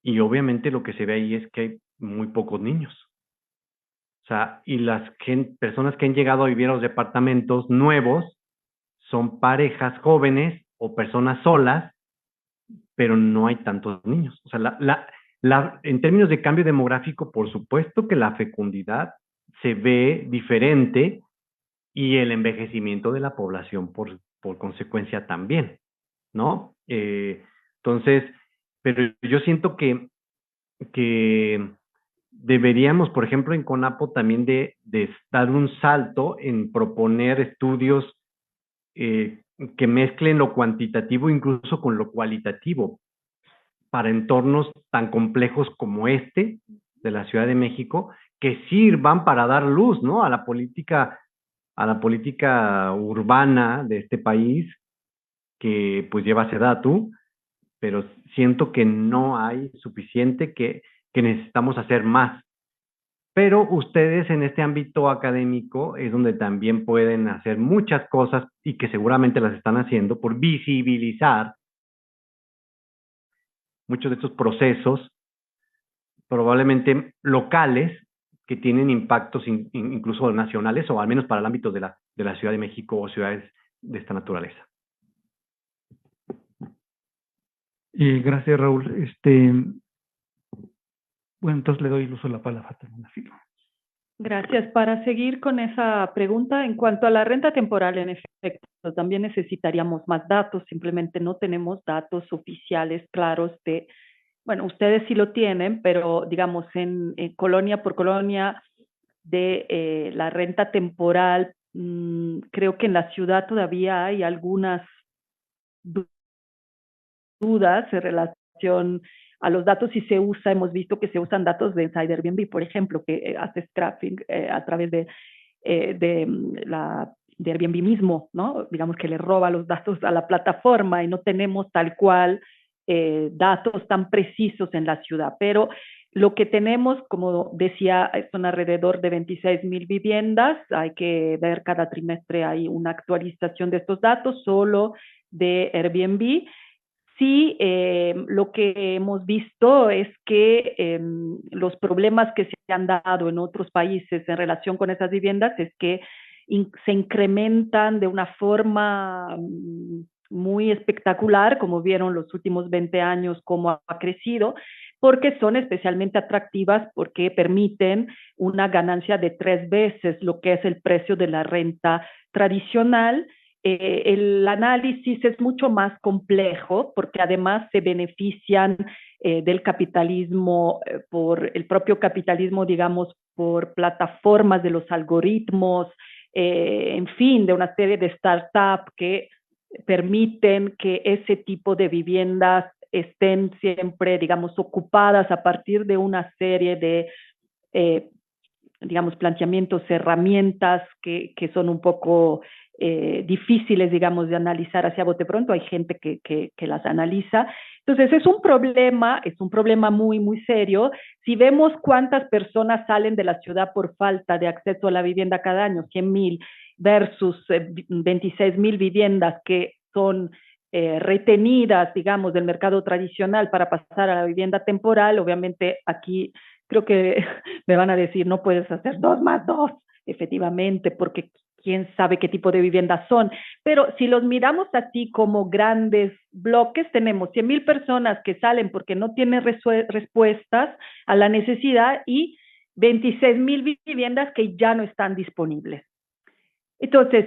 C: y obviamente lo que se ve ahí es que hay muy pocos niños. O sea, y las personas que han llegado a vivir a los departamentos nuevos son parejas jóvenes o personas solas, pero no hay tantos niños. O sea, en términos de cambio demográfico, por supuesto que la fecundidad se ve diferente y el envejecimiento de la población por consecuencia también, ¿no? Entonces, pero yo siento que deberíamos, por ejemplo, en CONAPO también de dar un salto en proponer estudios que mezclen lo cuantitativo incluso con lo cualitativo para entornos tan complejos como este de la Ciudad de México, que sirvan para dar luz, ¿no? a la política urbana de este país, que pues lleva SEDATU, pero siento que no hay suficiente, que necesitamos hacer más. Pero ustedes en este ámbito académico es donde también pueden hacer muchas cosas y que seguramente las están haciendo por visibilizar muchos de estos procesos, probablemente locales, que tienen impactos incluso nacionales o al menos para el ámbito de la Ciudad de México o ciudades de esta naturaleza.
A: Gracias, Raúl. Bueno, entonces le doy el uso de la palabra a Fátima.
B: Gracias. Para seguir con esa pregunta, en cuanto a la renta temporal, en efecto, también necesitaríamos más datos. Simplemente no tenemos datos oficiales claros de, bueno, ustedes sí lo tienen, pero digamos en colonia por colonia de la renta temporal, creo que en la ciudad todavía hay algunas dudas en relación a los datos. Si se usa, hemos visto que se usan datos de Inside Airbnb, por ejemplo, que hace scrapping a través de Airbnb mismo, ¿no? Digamos que le roba los datos a la plataforma y no tenemos tal cual datos tan precisos en la ciudad. Pero lo que tenemos, como decía, son alrededor de 26,000 viviendas. Hay que ver cada trimestre, hay una actualización de estos datos solo de Airbnb. Sí, lo que hemos visto es que los problemas que se han dado en otros países en relación con esas viviendas es que se incrementan de una forma muy espectacular, como vieron los últimos 20 años, cómo ha crecido, porque son especialmente atractivas porque permiten una ganancia de 3 veces lo que es el precio de la renta tradicional. El análisis es mucho más complejo porque además se benefician del capitalismo, por el propio capitalismo, digamos, por plataformas de los algoritmos, en fin, de una serie de startups que permiten que ese tipo de viviendas estén siempre, digamos, ocupadas a partir de una serie de, digamos, planteamientos, herramientas que son un poco difíciles, digamos, de analizar hacia bote pronto. Hay gente que las analiza. Entonces, es un problema muy, muy serio. Si vemos cuántas personas salen de la ciudad por falta de acceso a la vivienda cada año, 100,000 versus 26,000 viviendas que son retenidas, digamos, del mercado tradicional para pasar a la vivienda temporal, obviamente aquí creo que me van a decir, no puedes hacer 2 más 2, efectivamente, porque quién sabe qué tipo de viviendas son. Pero si los miramos así como grandes bloques, tenemos 100,000 personas que salen porque no tienen respuestas a la necesidad y 26,000 viviendas que ya no están disponibles. Entonces,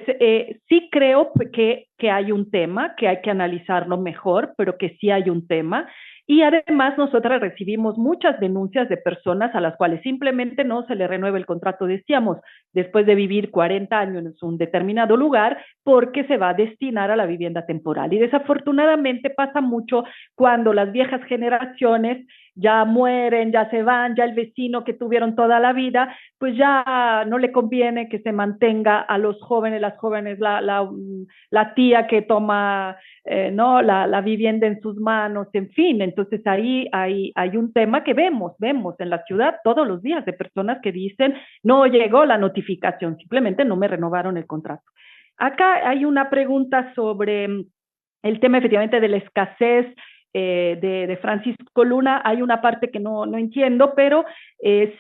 B: sí creo que hay un tema, que hay que analizarlo mejor, pero que sí hay un tema. Y además nosotras recibimos muchas denuncias de personas a las cuales simplemente no se le renueva el contrato, decíamos, después de vivir 40 años en un determinado lugar, porque se va a destinar a la vivienda temporal. Y desafortunadamente pasa mucho cuando las viejas generaciones ya mueren, ya se van, ya el vecino que tuvieron toda la vida, pues ya no le conviene que se mantenga a los jóvenes, las jóvenes, la tía que toma ¿no? la vivienda en sus manos, en fin. Entonces ahí hay un tema que vemos en la ciudad todos los días de personas que dicen, no llegó la notificación, simplemente no me renovaron el contrato. Acá hay una pregunta sobre el tema efectivamente de la escasez de Francisco Luna. Hay una parte que no entiendo, pero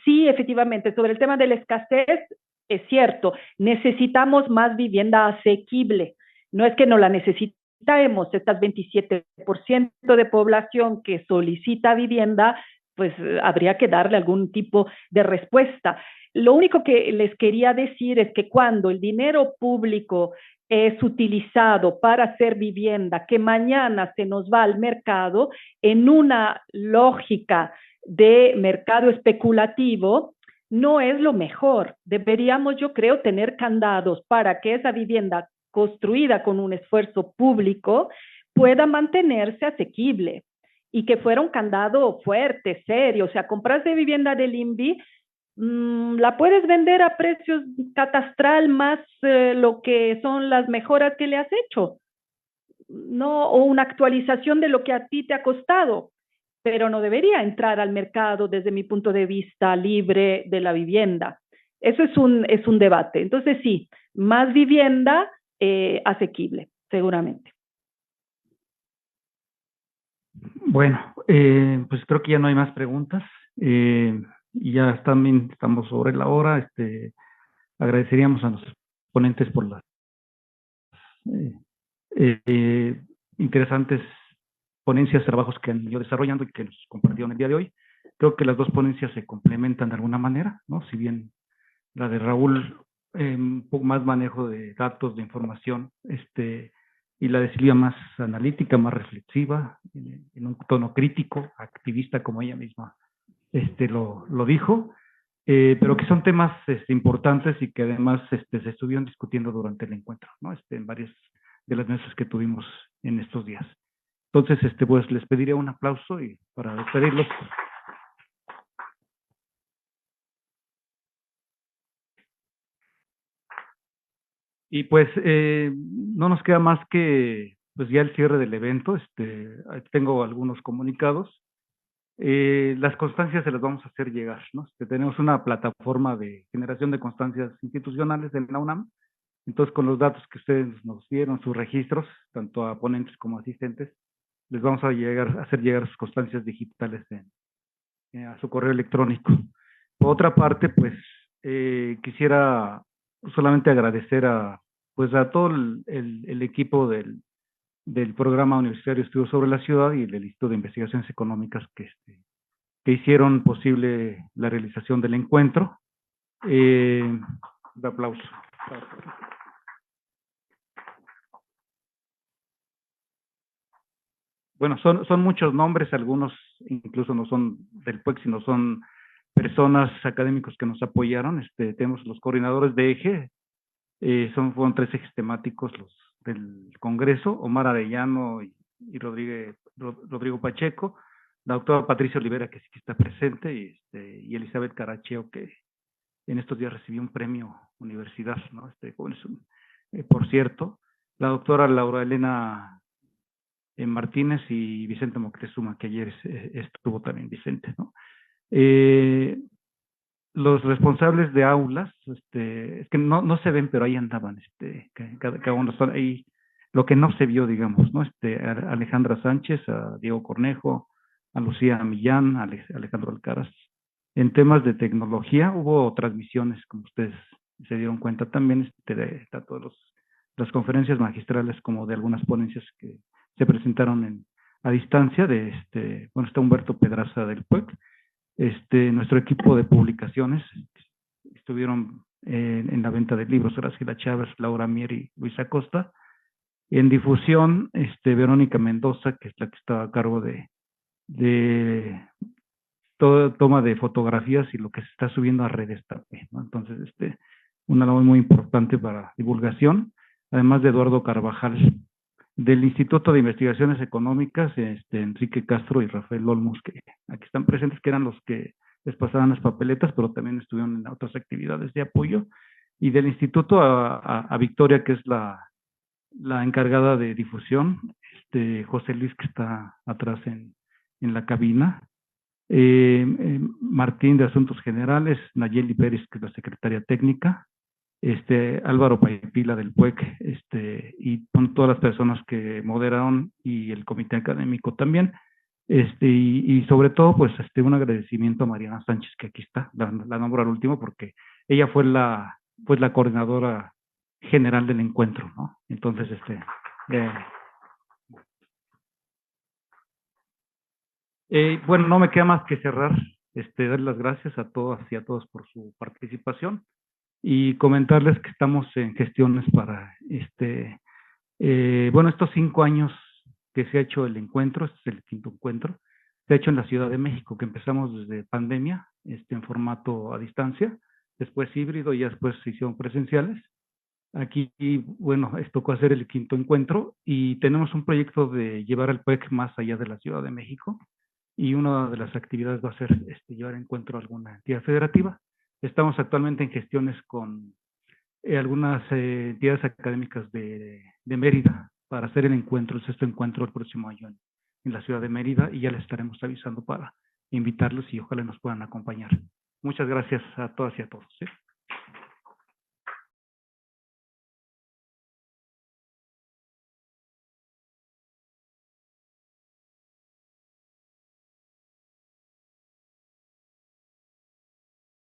B: sí, efectivamente, sobre el tema de la escasez, es cierto, necesitamos más vivienda asequible. No es que no la necesitemos, estas 27% de población que solicita vivienda, pues habría que darle algún tipo de respuesta. Lo único que les quería decir es que cuando el dinero público es utilizado para hacer vivienda, que mañana se nos va al mercado en una lógica de mercado especulativo, no es lo mejor. Deberíamos, yo creo, tener candados para que esa vivienda construida con un esfuerzo público pueda mantenerse asequible y que fuera un candado fuerte, serio. O sea, compras de vivienda del INVI, la puedes vender a precios catastral más lo que son las mejoras que le has hecho, ¿no? O una actualización de lo que a ti te ha costado, pero no debería entrar al mercado desde mi punto de vista libre de la vivienda. Eso es un debate. Entonces sí, más vivienda asequible, seguramente.
A: Bueno, pues creo que ya no hay más preguntas. Y ya también estamos sobre la hora. Agradeceríamos a nuestros ponentes por las interesantes ponencias, trabajos que han ido desarrollando y que nos compartieron el día de hoy. Creo que las dos ponencias se complementan de alguna manera, ¿no? Si bien la de Raúl, un poco más manejo de datos, de información, y la de Silvia más analítica, más reflexiva, en un tono crítico, activista, como ella misma lo dijo, pero que son temas importantes y que además se estuvieron discutiendo durante el encuentro, ¿no? En varias de las mesas que tuvimos en estos días. Entonces, pues les pediré un aplauso y para despedirlos. Y pues no nos queda más que pues ya el cierre del evento. Tengo algunos comunicados. Las constancias se las vamos a hacer llegar, ¿no? Tenemos una plataforma de generación de constancias institucionales en la UNAM. Entonces, con los datos que ustedes nos dieron, sus registros, tanto a ponentes como asistentes, les vamos a hacer llegar sus constancias digitales a su correo electrónico. Por otra parte, pues quisiera solamente agradecer pues a todo el equipo del Programa Universitario de Estudios sobre la Ciudad y del Instituto de Investigaciones Económicas que que hicieron posible la realización del encuentro. De aplauso. Bueno, son muchos nombres, algunos incluso no son del PUEC, sino son personas académicos que nos apoyaron. Tenemos los coordinadores de eje, fueron 3 ejes temáticos los del Congreso: Omar Arellano y Rodrigo Pacheco, la doctora Patricia Olivera, que sí que está presente, y Elizabeth Caracheo, que en estos días recibió un premio universidad, ¿no? Por cierto, la doctora Laura Elena Martínez y Vicente Moctezuma, que ayer estuvo también Vicente, ¿no? Los responsables de aulas, es que no se ven, pero ahí andaban, cada uno están ahí. Lo que no se vio, digamos, ¿no? A Alejandra Sánchez, a Diego Cornejo, a Lucía Millán, a Alejandro Alcaraz. En temas de tecnología hubo transmisiones, como ustedes se dieron cuenta también, tanto las conferencias magistrales como de algunas ponencias que se presentaron a distancia bueno, está Humberto Pedraza del PUEC. Nuestro equipo de publicaciones estuvieron en la venta de libros: Graciela Chávez, Laura Mier y Luisa Costa. En difusión, Verónica Mendoza, que es la que estaba a cargo de toma de fotografías y lo que se está subiendo a redes también, ¿no? Entonces, una labor muy importante para divulgación, además de Eduardo Carvajal, del Instituto de Investigaciones Económicas, Enrique Castro y Rafael Olmos, que aquí están presentes, que eran los que les pasaban las papeletas, pero también estuvieron en otras actividades de apoyo, y del Instituto a Victoria, que es la encargada de difusión, José Luis, que está atrás en la cabina, Martín de Asuntos Generales, Nayeli Pérez, que es la secretaria técnica, Álvaro Paipila del PUEC, y con todas las personas que moderaron, y el comité académico también, y sobre todo, pues, un agradecimiento a Mariana Sánchez, que aquí está, la nombro al último, porque ella fue la coordinadora general del encuentro, ¿no? Entonces, bueno, no me queda más que cerrar, dar las gracias a todas y a todos por su participación, y comentarles que estamos en gestiones para, bueno, estos 5 años que se ha hecho el encuentro, este es el 5º encuentro, se ha hecho en la Ciudad de México, que empezamos desde pandemia, en formato a distancia, después híbrido, y después se hicieron presenciales. Aquí, bueno, tocó hacer el 5º encuentro, y tenemos un proyecto de llevar al PUEC más allá de la Ciudad de México, y una de las actividades va a ser llevar encuentro a alguna entidad federativa. Estamos actualmente en gestiones con algunas entidades académicas de Mérida para hacer el encuentro, el 6º encuentro el próximo año en la ciudad de Mérida, y ya les estaremos avisando para invitarlos y ojalá nos puedan acompañar. Muchas gracias a todas y a todos, ¿sí?